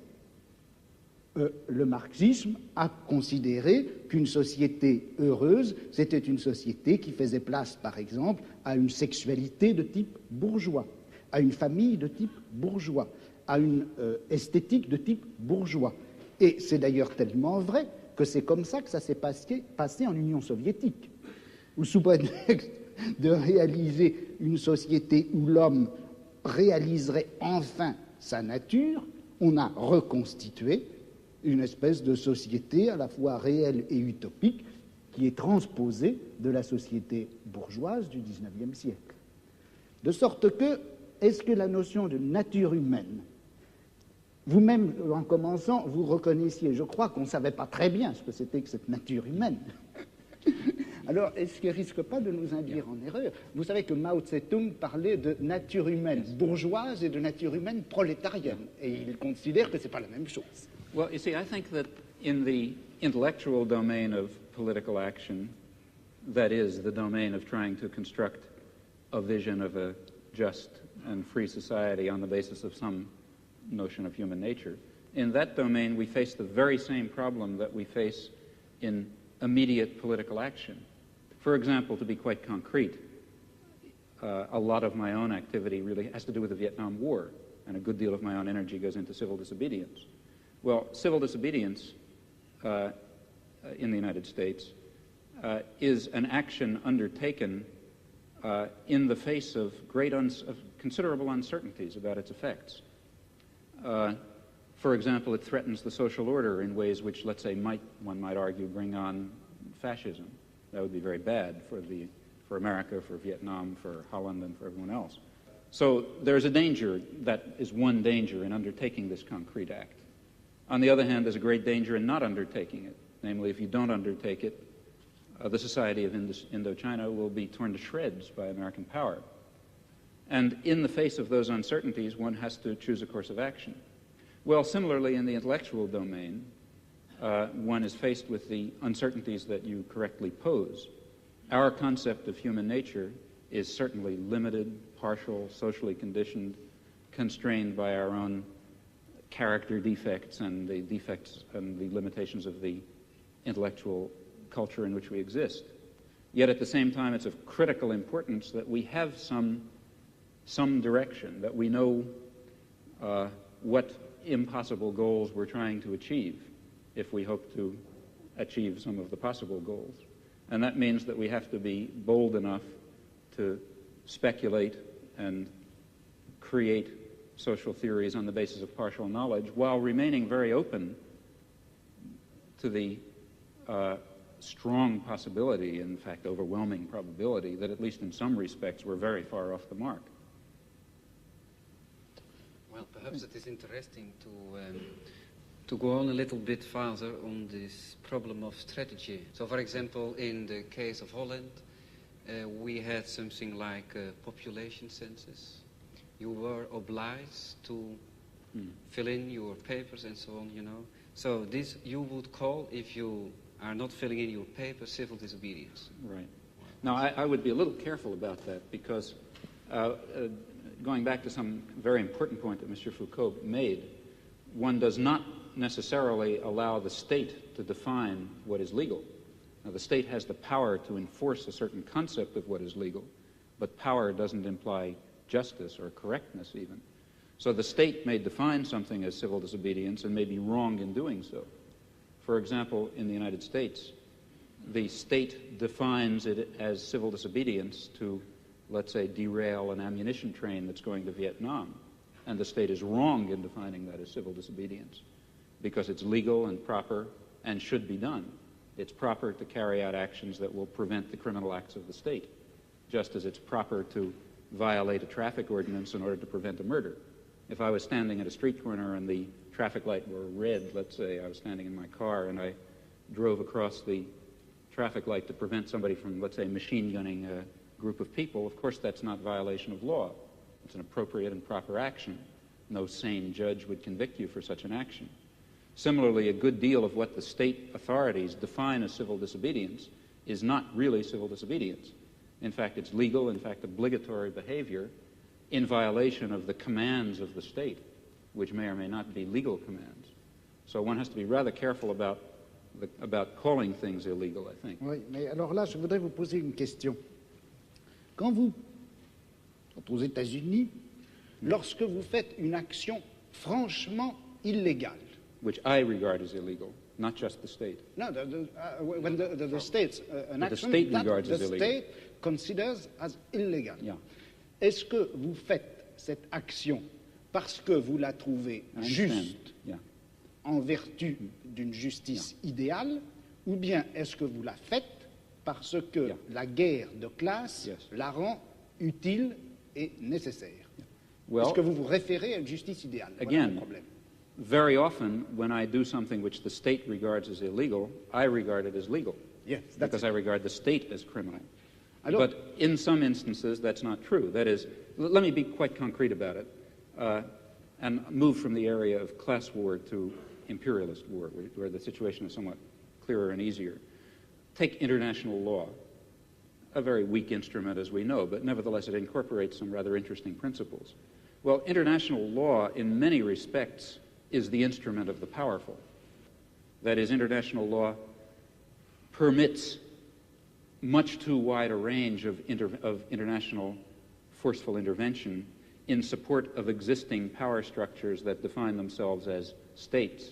Le marxisme a considéré qu'une société heureuse, c'était une société qui faisait place, par exemple, à une sexualité de type bourgeois, à une famille de type bourgeois, à une esthétique de type bourgeois. Et c'est d'ailleurs tellement vrai que c'est comme ça que ça s'est passé en Union soviétique, où sous prétexte de réaliser une société où l'homme réaliserait enfin sa nature, on a reconstitué une espèce de société à la fois réelle et utopique qui est transposée de la société bourgeoise du XIXe siècle. De sorte que, est-ce que la notion de nature humaine, vous-même, en commençant, vous reconnaissiez, je crois qu'on ne savait pas très bien ce que c'était que cette nature humaine. Alors, est-ce qu'il ne risque pas de nous induire en erreur? Vous savez que Mao Tse-tung parlait de nature humaine bourgeoise et de nature humaine prolétarienne, et il considère que ce n'est pas la même chose. Well, you see, I think that in the intellectual domain of political action, that is, the domain of trying to construct a vision of a just and free society on the basis of some notion of human nature, in that domain we face the very same problem that we face in immediate political action. For example, to be quite concrete, a lot of my own activity really has to do with the Vietnam War, and a good deal of my own energy goes into civil disobedience. Well, civil disobedience in the United States is an action undertaken in the face of considerable uncertainties about its effects. For example, it threatens the social order in ways which, let's say, one might argue, bring on fascism. That would be very bad for America, for Vietnam, for Holland, and for everyone else. So there's a danger, that is one danger in undertaking this concrete act. On the other hand, there's a great danger in not undertaking it. Namely, if you don't undertake it, the society of Indochina will be torn to shreds by American power. And in the face of those uncertainties, one has to choose a course of action. Well, similarly, in the intellectual domain, one is faced with the uncertainties that you correctly pose. Our concept of human nature is certainly limited, partial, socially conditioned, constrained by our own character defects and the limitations of the intellectual culture in which we exist. Yet at the same time, it's of critical importance that we have some direction, that we know what impossible goals we're trying to achieve if we hope to achieve some of the possible goals. And that means that we have to be bold enough to speculate and create social theories on the basis of partial knowledge while remaining very open to the strong possibility, in fact overwhelming probability, that at least in some respects we're very far off the mark. Well, perhaps it is interesting to go on a little bit further on this problem of strategy. So, for example, in the case of Holland, we had something like a population census. You were obliged to fill in your papers and so on, you know. So this you would call, if you are not filling in your papers, civil disobedience. Right. Now, I would be a little careful about that because going back to some very important point that Mr. Foucault made, one does not necessarily allow the state to define what is legal. Now, the state has the power to enforce a certain concept of what is legal, but power doesn't imply justice or correctness even. So the state may define something as civil disobedience and may be wrong in doing so. For example, in the United States, the state defines it as civil disobedience to, let's say, derail an ammunition train that's going to Vietnam. And the state is wrong in defining that as civil disobedience because it's legal and proper and should be done. It's proper to carry out actions that will prevent the criminal acts of the state, just as it's proper to violate a traffic ordinance in order to prevent a murder. If I was standing at a street corner and the traffic light were red, let's say I was standing in my car and I drove across the traffic light to prevent somebody from, let's say, machine gunning a group of people, of course that's not violation of law. It's an appropriate and proper action. No sane judge would convict you for such an action. Similarly, a good deal of what the state authorities define as civil disobedience is not really civil disobedience. In fact, it's legal, in fact, obligatory behavior in violation of the commands of the state, which may or may not be legal commands. So one has to be rather careful about calling things illegal, I think. Oui, mais alors là, je voudrais vous poser une question. Quand vous êtes aux États-Unis, lorsque vous faites une action franchement illégale, which I regard as illegal, not just the state. No, when the state's an But the action state that regards as the illegal. state considers as illegal. Yeah. Est-ce que vous faites cette action parce que vous la trouvez I understand. juste Yeah. en vertu d'une justice idéale, ou bien est-ce que vous la faites parce que Yeah. la guerre de classe Yes. la rend utile et nécessaire? Well, Est-ce que vous vous référez à une justice idéale? Voilà again, le problème. very often when I do something which the state regards as illegal, I regard it as legal. Yes, that's because it. I regard the state as criminal. Alors- But in some instances, that's not true. That is, let me be quite concrete about it and move from the area of class war to imperialist war, where the situation is somewhat clearer and easier. Take international law, a very weak instrument, as we know, but nevertheless it incorporates some rather interesting principles. Well, international law, in many respects, is the instrument of the powerful. That is, international law permits much too wide a range of international forceful intervention in support of existing power structures that define themselves as states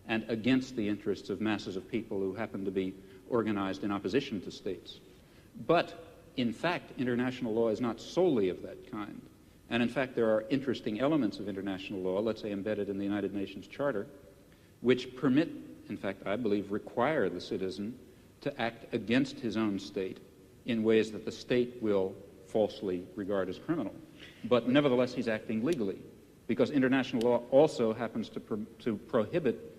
and against the interests of masses of people who happen to be organized in opposition to states. But, in fact, international law is not solely of that kind. And, in fact, there are interesting elements of international law, let's say embedded in the United Nations Charter, which permit, in fact, I believe, require the citizen to act against his own state in ways that the state will falsely regard as criminal. But nevertheless, he's acting legally, because international law also happens to prohibit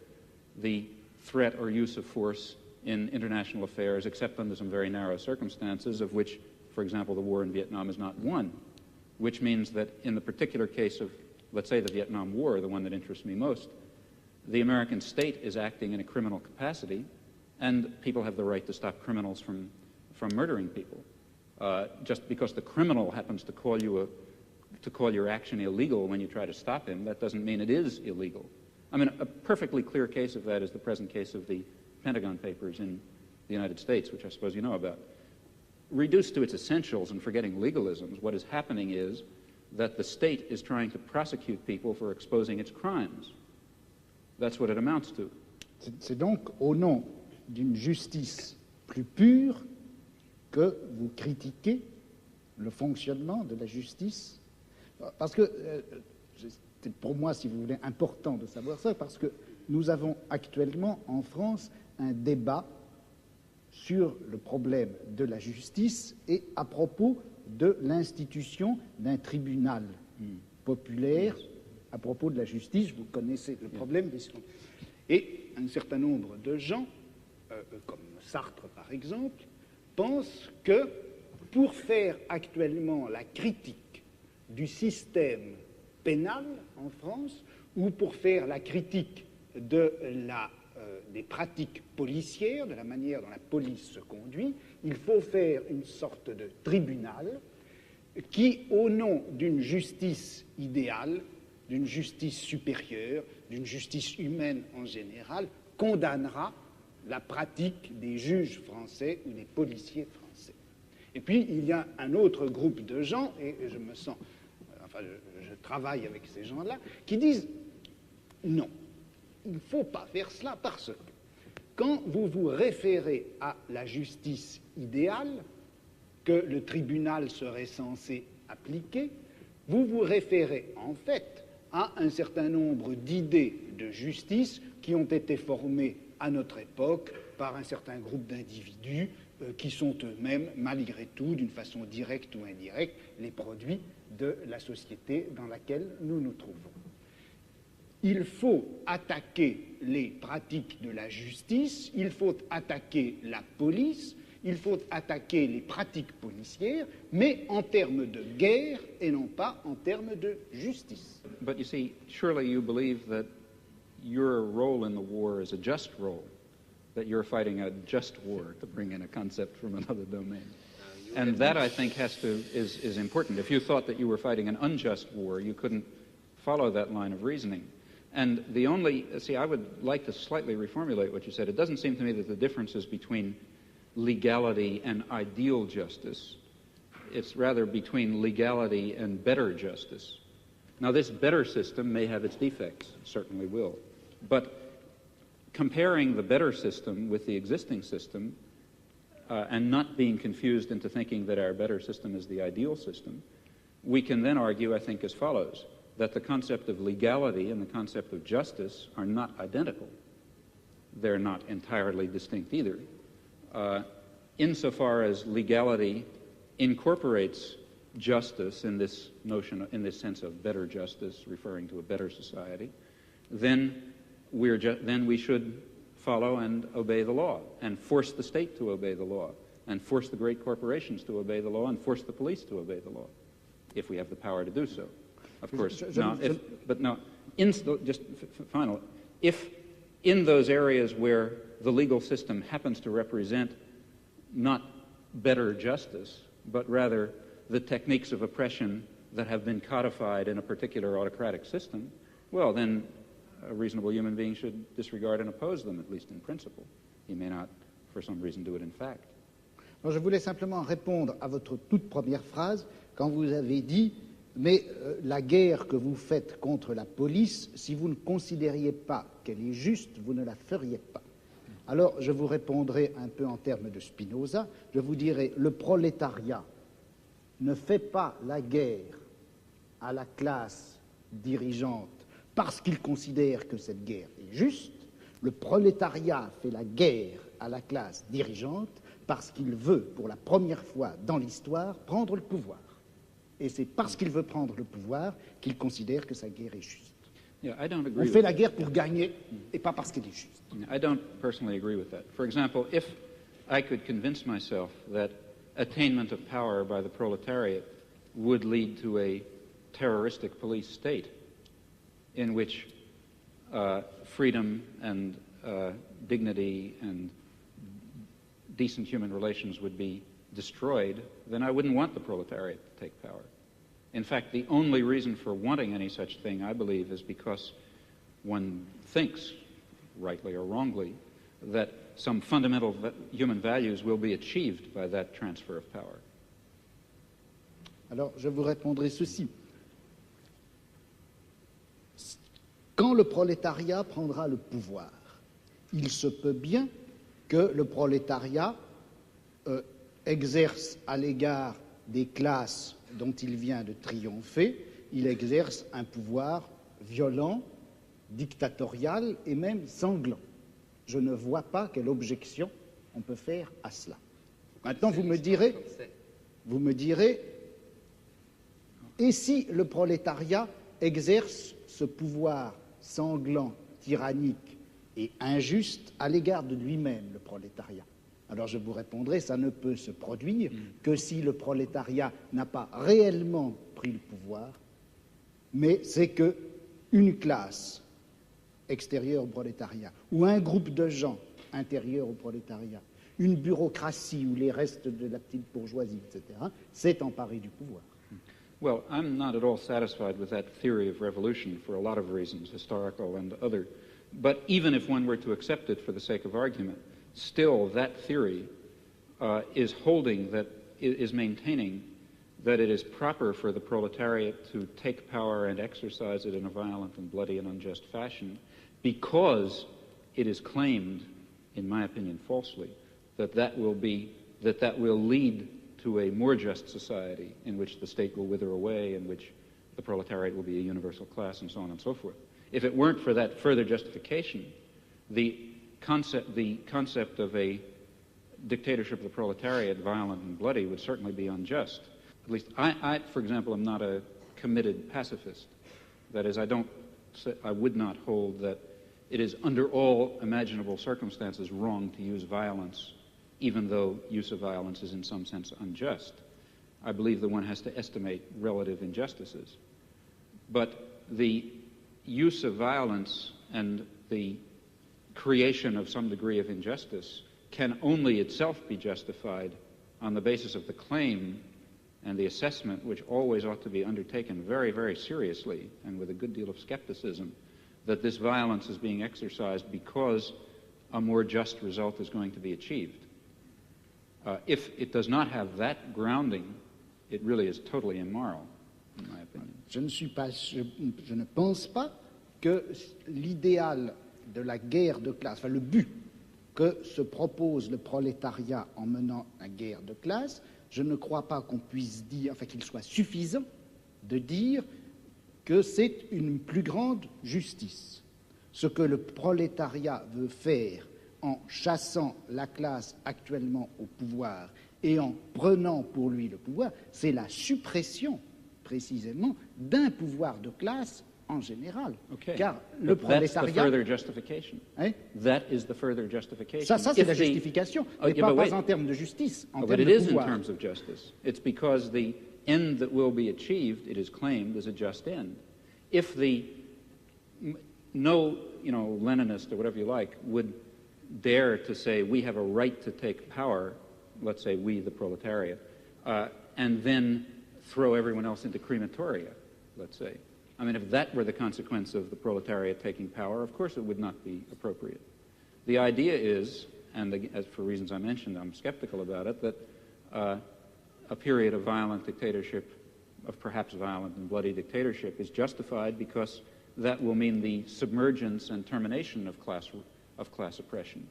the threat or use of force in international affairs, except under some very narrow circumstances, of which, for example, the war in Vietnam is not one, which means that in the particular case of, let's say, the Vietnam War, the one that interests me most, the American state is acting in a criminal capacity, and people have the right to stop criminals from murdering people. Just because the criminal happens to call your action illegal when you try to stop him, that doesn't mean it is illegal. I mean, a perfectly clear case of that is the present case of the Pentagon Papers in the United States, which I suppose you know about. Reduced to its essentials and forgetting legalisms, what is happening is that the state is trying to prosecute people for exposing its crimes. That's what it amounts to. C'est donc au nom d'une justice plus pure que vous critiquez le fonctionnement de la justice. Parce que, c'est pour moi, si vous voulez, important de savoir ça, parce que nous avons actuellement en France un débat sur le problème de la justice et à propos de l'institution d'un tribunal populaire à propos de la justice. Vous connaissez le problème. Et un certain nombre de gens, comme Sartre par exemple, pensent que pour faire actuellement la critique du système pénal en France, ou pour faire la critique des pratiques policières, de la manière dont la police se conduit, il faut faire une sorte de tribunal qui, au nom d'une justice idéale, d'une justice supérieure, d'une justice humaine en général, condamnera la pratique des juges français ou des policiers français. Et puis, il y a un autre groupe de gens, et je me sens, enfin, je travaille avec ces gens-là, qui disent non, il ne faut pas faire cela parce que quand vous vous référez à la justice idéale que le tribunal serait censé appliquer, vous vous référez en fait à un certain nombre d'idées de justice qui ont été formées à notre époque par un certain groupe d'individus qui sont eux-mêmes, malgré tout, d'une façon directe ou indirecte, les produits de la société dans laquelle nous nous trouvons. Il faut attaquer les pratiques de la justice, il faut attaquer la police, il faut attaquer les pratiques policières, mais en termes de guerre et non pas en termes de justice. But you see, surely you believe that your role in the war is a just role, that you're fighting a just war, to bring in a concept from another domain. And that, I think, is important. If you thought that you were fighting an unjust war, you couldn't follow that line of reasoning. And I would like to slightly reformulate what you said. It doesn't seem to me that the differences between legality and ideal justice, it's rather between legality and better justice. Now, this better system may have its defects, certainly will, but comparing the better system with the existing system and not being confused into thinking that our better system is the ideal system, we can then argue, I think, as follows, that the concept of legality and the concept of justice are not identical. They're not entirely distinct either. Insofar as legality incorporates justice in this notion, in this sense of better justice, referring to a better society, then we should follow and obey the law and force the state to obey the law and force the great corporations to obey the law and force the police to obey the law, if we have the power to do so. Of course, if in those areas where the legal system happens to represent not better justice, but rather the techniques of oppression that have been codified in a particular autocratic system, well, then a reasonable human being should disregard and oppose them, at least in principle. He may not, for some reason, do it in fact. Alors, je voulais simplement répondre à votre toute première phrase, quand vous avez dit « Mais la guerre que vous faites contre la police, si vous ne considériez pas qu'elle est juste, vous ne la feriez pas. » Alors, je vous répondrai un peu en termes de Spinoza. Je vous dirai « Le prolétariat ne fait pas la guerre à la classe dirigeante parce qu'il considère que cette guerre est juste. Le prolétariat fait la guerre à la classe dirigeante parce qu'il veut, pour la première fois dans l'histoire, prendre le pouvoir. Et c'est parce qu'il veut prendre le pouvoir qu'il considère que sa guerre est juste. On fait la guerre pour gagner et pas parce qu'elle est juste. I don't personally agree with that. For example, if I could convince myself that attainment of power by the proletariat would lead to a terroristic police state in which freedom and dignity and decent human relations would be destroyed, then I wouldn't want the proletariat to take power. In fact, the only reason for wanting any such thing, I believe, is because one thinks, rightly or wrongly, that some fundamental human values will be achieved by that transfer of power. Alors, je vous répondrai ceci. Quand le prolétariat prendra le pouvoir, il se peut bien que le prolétariat exerce à l'égard des classes dont il vient de triompher, il exerce un pouvoir violent, dictatorial et même sanglant. Je ne vois pas quelle objection on peut faire à cela. Maintenant, vous me direz, et si le prolétariat exerce ce pouvoir sanglant, tyrannique et injuste à l'égard de lui-même, le prolétariat? Alors je vous répondrai, ça ne peut se produire que si le prolétariat n'a pas réellement pris le pouvoir, mais c'est qu'une classe extérieure au prolétariat, ou un groupe de gens intérieurs au prolétariat, une bureaucratie ou les restes de la petite bourgeoisie, etc., s'est emparé du pouvoir. Well, I'm not at all satisfied with that theory of revolution for a lot of reasons, historical and other. But even if one were to accept it for the sake of argument, still that theory is maintaining that it is proper for the proletariat to take power and exercise it in a violent and bloody and unjust fashion because it is claimed, in my opinion falsely, that will lead to a more just society in which the state will wither away, in which the proletariat will be a universal class, and so on and so forth. If it weren't for that further justification, the concept of a dictatorship of the proletariat, violent and bloody, would certainly be unjust. At least I, for example, am not a committed pacifist. That is, I would not hold that it is under all imaginable circumstances wrong to use violence, even though use of violence is in some sense unjust. I believe that one has to estimate relative injustices. But the use of violence and the creation of some degree of injustice can only itself be justified on the basis of the claim and the assessment, which always ought to be undertaken very, very seriously and with a good deal of skepticism, that this violence is being exercised because a more just result is going to be achieved. If it does not have that grounding, it really is totally immoral, in my opinion. Je ne pense pas que l'idéal de la guerre de classe, enfin le but que se propose le prolétariat en menant la guerre de classe, je ne crois pas qu'on puisse dire, enfin qu'il soit suffisant de dire que c'est une plus grande justice. Ce que le prolétariat veut faire en chassant la classe actuellement au pouvoir et en prenant pour lui le pouvoir, c'est la suppression, précisément, d'un pouvoir de classe en général. Okay. Car le prolétariat... That's the further justification. Hein? That is the further justification. Ça c'est la justification, mais pas en termes de justice, en termes de pouvoir. But it is in terms of justice. It's because the end that will be achieved, it is claimed, is a just end. If no Leninist or whatever you like would dare to say we have a right to take power, let's say we, the proletariat, and then throw everyone else into crematoria, let's say. I mean, if that were the consequence of the proletariat taking power, of course it would not be appropriate. The idea is, and as for reasons I mentioned, I'm skeptical about it, that a period of violent dictatorship, of perhaps violent and bloody dictatorship, is justified because that will mean the submergence and termination of class oppression,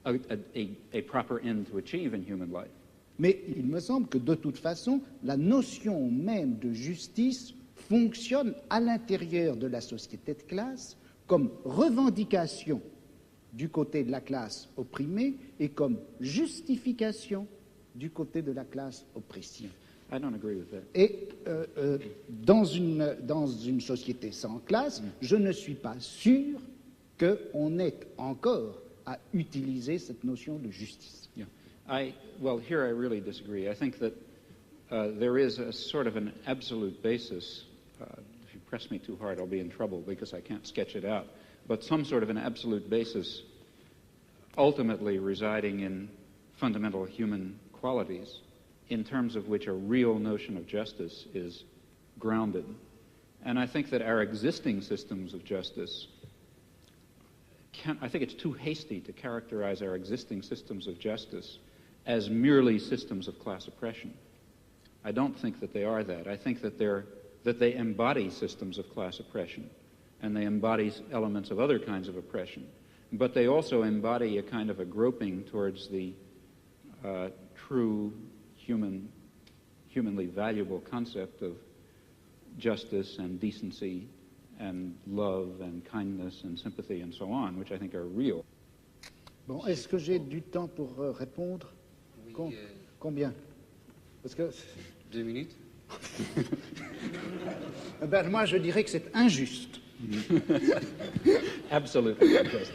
a proper end to achieve in human life. Mais il me semble que de toute façon, la notion même de justice fonctionne à l'intérieur de la société de classe comme revendication du côté de la classe opprimée et comme justification du côté de la classe opprimée. I don't agree with that. Et dans une société sans classe, je ne suis pas sûr qu'on ait encore à utiliser cette notion de justice. Yeah. Well, here I really disagree. I think that there is a sort of an absolute basis. If you press me too hard, I'll be in trouble because I can't sketch it out. But some sort of an absolute basis ultimately residing in fundamental human qualities in terms of which a real notion of justice is grounded. And I think that our existing systems of justice I think it's too hasty to characterize our existing systems of justice as merely systems of class oppression. I don't think that they are that. I think that they embody systems of class oppression, and they embody elements of other kinds of oppression. But they also embody a kind of a groping towards the true humanly valuable concept of justice and decency and love and kindness and sympathy and so on, which I think are real. Bon, est-ce que j'ai du temps pour répondre? Oui, Combien? Parce que 2 minutes. Ben, moi, je dirais que c'est injuste. Absolutely unjust.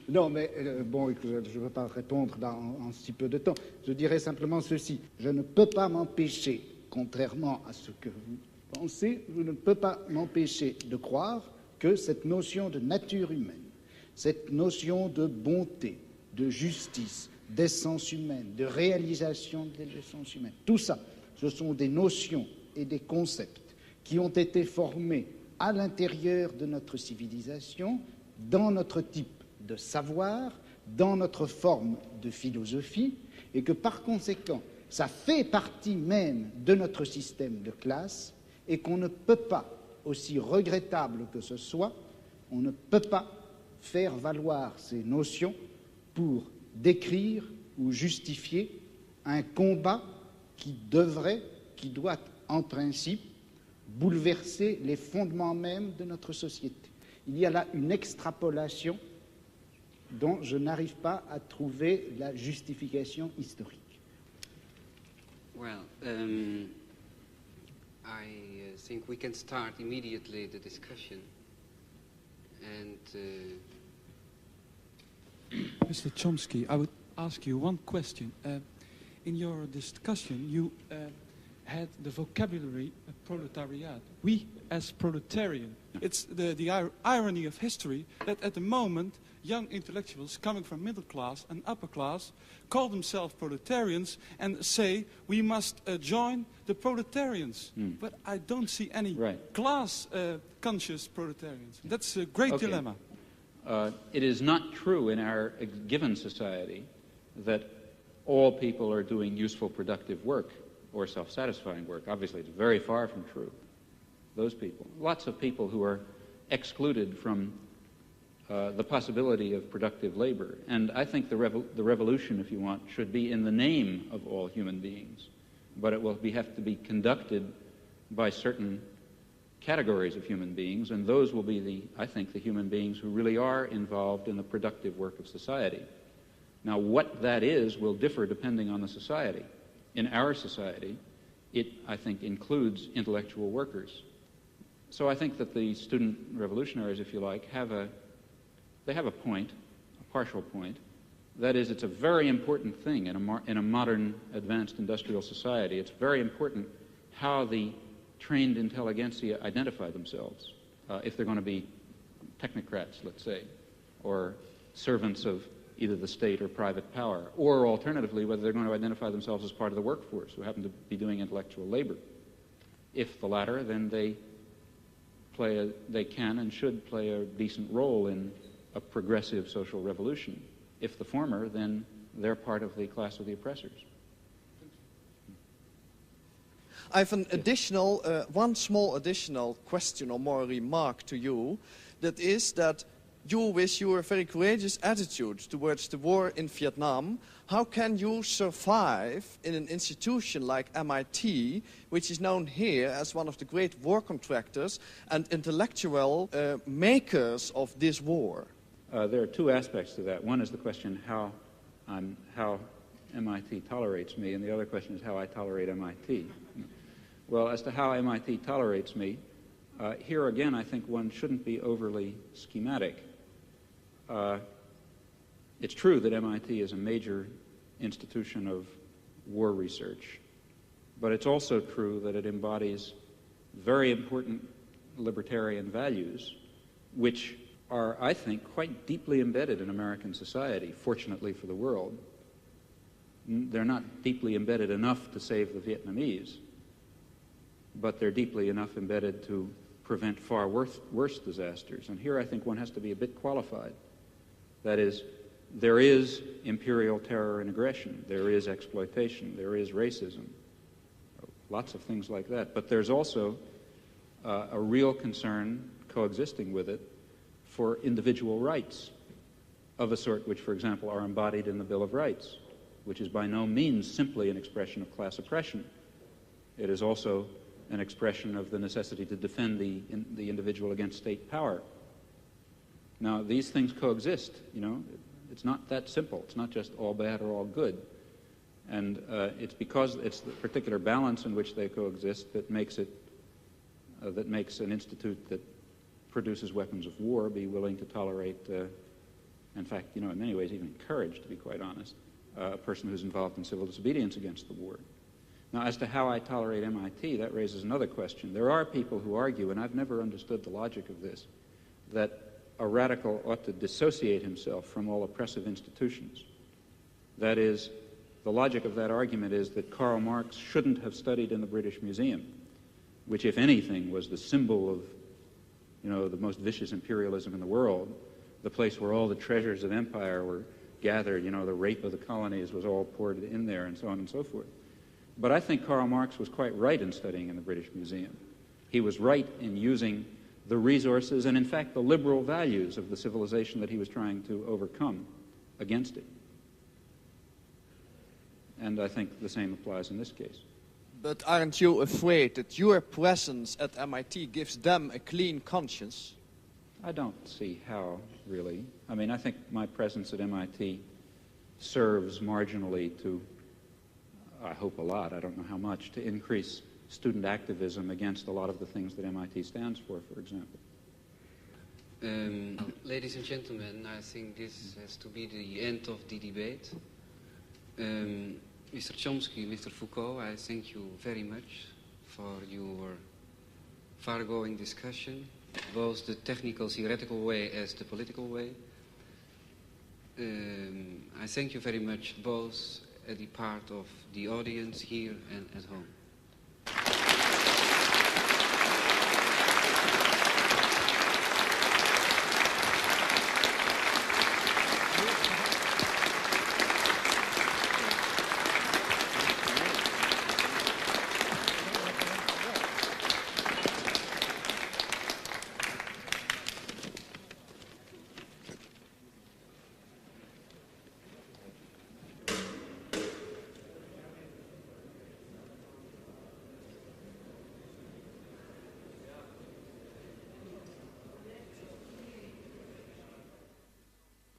Non, mais bon, je ne veux pas répondre en si peu de temps. Je dirais simplement ceci. Je ne peux pas m'empêcher, contrairement à ce que vous pensez, je ne peux pas m'empêcher de croire que cette notion de nature humaine, cette notion de bonté, de justice, d'essence humaine, de réalisation de l'essence humaine, tout ça, ce sont des notions et des concepts qui ont été formés à l'intérieur de notre civilisation, dans notre type de savoir, dans notre forme de philosophie, et que par conséquent, ça fait partie même de notre système de classe, et qu'on ne peut pas, aussi regrettable que ce soit, on ne peut pas faire valoir ces notions pour décrire ou justifier un combat qui doit en principe bouleverser les fondements mêmes de notre société. Il y a là une extrapolation dont je n'arrive pas à trouver la justification historique. Well, I think we can start immediately the discussion. And Mr. Chomsky, I would ask you one question. In your discussion, you had the vocabulary proletariat. We as proletarian. It's the irony of history that at the moment young intellectuals coming from middle class and upper class call themselves proletarians and say we must join the proletarians. But I don't see any class conscious proletarians. That's a great dilemma. It is not true in our given society that all people are doing useful, productive work or self-satisfying work. Obviously, it's very far from true. Those people. Lots of people who are excluded from the possibility of productive labor. And I think the revolution, if you want, should be in the name of all human beings, but it will have to be conducted by certain categories of human beings, and those will be, I think, the human beings who really are involved in the productive work of society. Now, what that is will differ depending on the society. In our society, it, I think, includes intellectual workers. So I think that the student revolutionaries, if you like, have a point, a partial point. That is, it's a very important thing in a modern advanced industrial society. It's very important how the trained intelligentsia identify themselves, if they're going to be technocrats, let's say, or servants of either the state or private power, or alternatively, whether they're going to identify themselves as part of the workforce who happen to be doing intellectual labor. If the latter, then they can and should play a decent role in a progressive social revolution. If the former, then they're part of the class of the oppressors. I have an additional, one small additional question or more remark to you. That is that you, with your very courageous attitude towards the war in Vietnam, how can you survive in an institution like MIT, which is known here as one of the great war contractors and intellectual makers of this war? There are two aspects to that. One is the question how MIT tolerates me, and the other question is how I tolerate MIT. Well, as to how MIT tolerates me, here again I think one shouldn't be overly schematic. It's true that MIT is a major institution of war research, but it's also true that it embodies very important libertarian values, which are, I think, quite deeply embedded in American society, fortunately for the world. They're not deeply embedded enough to save the Vietnamese, but they're deeply enough embedded to prevent far worse disasters. And here I think one has to be a bit qualified. That is, there is imperial terror and aggression, there is exploitation, there is racism, lots of things like that. But there's also a real concern coexisting with it for individual rights of a sort which, for example, are embodied in the Bill of Rights, which is by no means simply an expression of class oppression. It is also an expression of the necessity to defend the individual against state power. Now, these things coexist, you know. It's not that simple. It's not just all bad or all good. And it's because it's the particular balance in which they coexist that makes it, that makes an institute that produces weapons of war be willing to tolerate, in fact, you know, in many ways even encouraged, to be quite honest, a person who's involved in civil disobedience against the war. Now, as to how I tolerate MIT, that raises another question. There are people who argue, and I've never understood the logic of this, that a radical ought to dissociate himself from all oppressive institutions. That is, the logic of that argument is that Karl Marx shouldn't have studied in the British Museum, which, if anything, was the symbol of, you know, the most vicious imperialism in the world, the place where all the treasures of empire were gathered, you know, the rape of the colonies was all poured in there, and so on and so forth. But I think Karl Marx was quite right in studying in the British Museum. He was right in using the resources and, in fact, the liberal values of the civilization that he was trying to overcome against it. And I think the same applies in this case. But aren't you afraid that your presence at MIT gives them a clean conscience? I don't see how, really. I mean, I think my presence at MIT serves marginally to, I hope a lot, I don't know how much, to increase student activism against a lot of the things that MIT stands for example. Ladies and gentlemen, I think this has to be the end of the debate. Mr. Chomsky, Mr. Foucault, I thank you very much for your far-going discussion, both the technical, theoretical way as the political way. I thank you very much both at the part of the audience here and at home.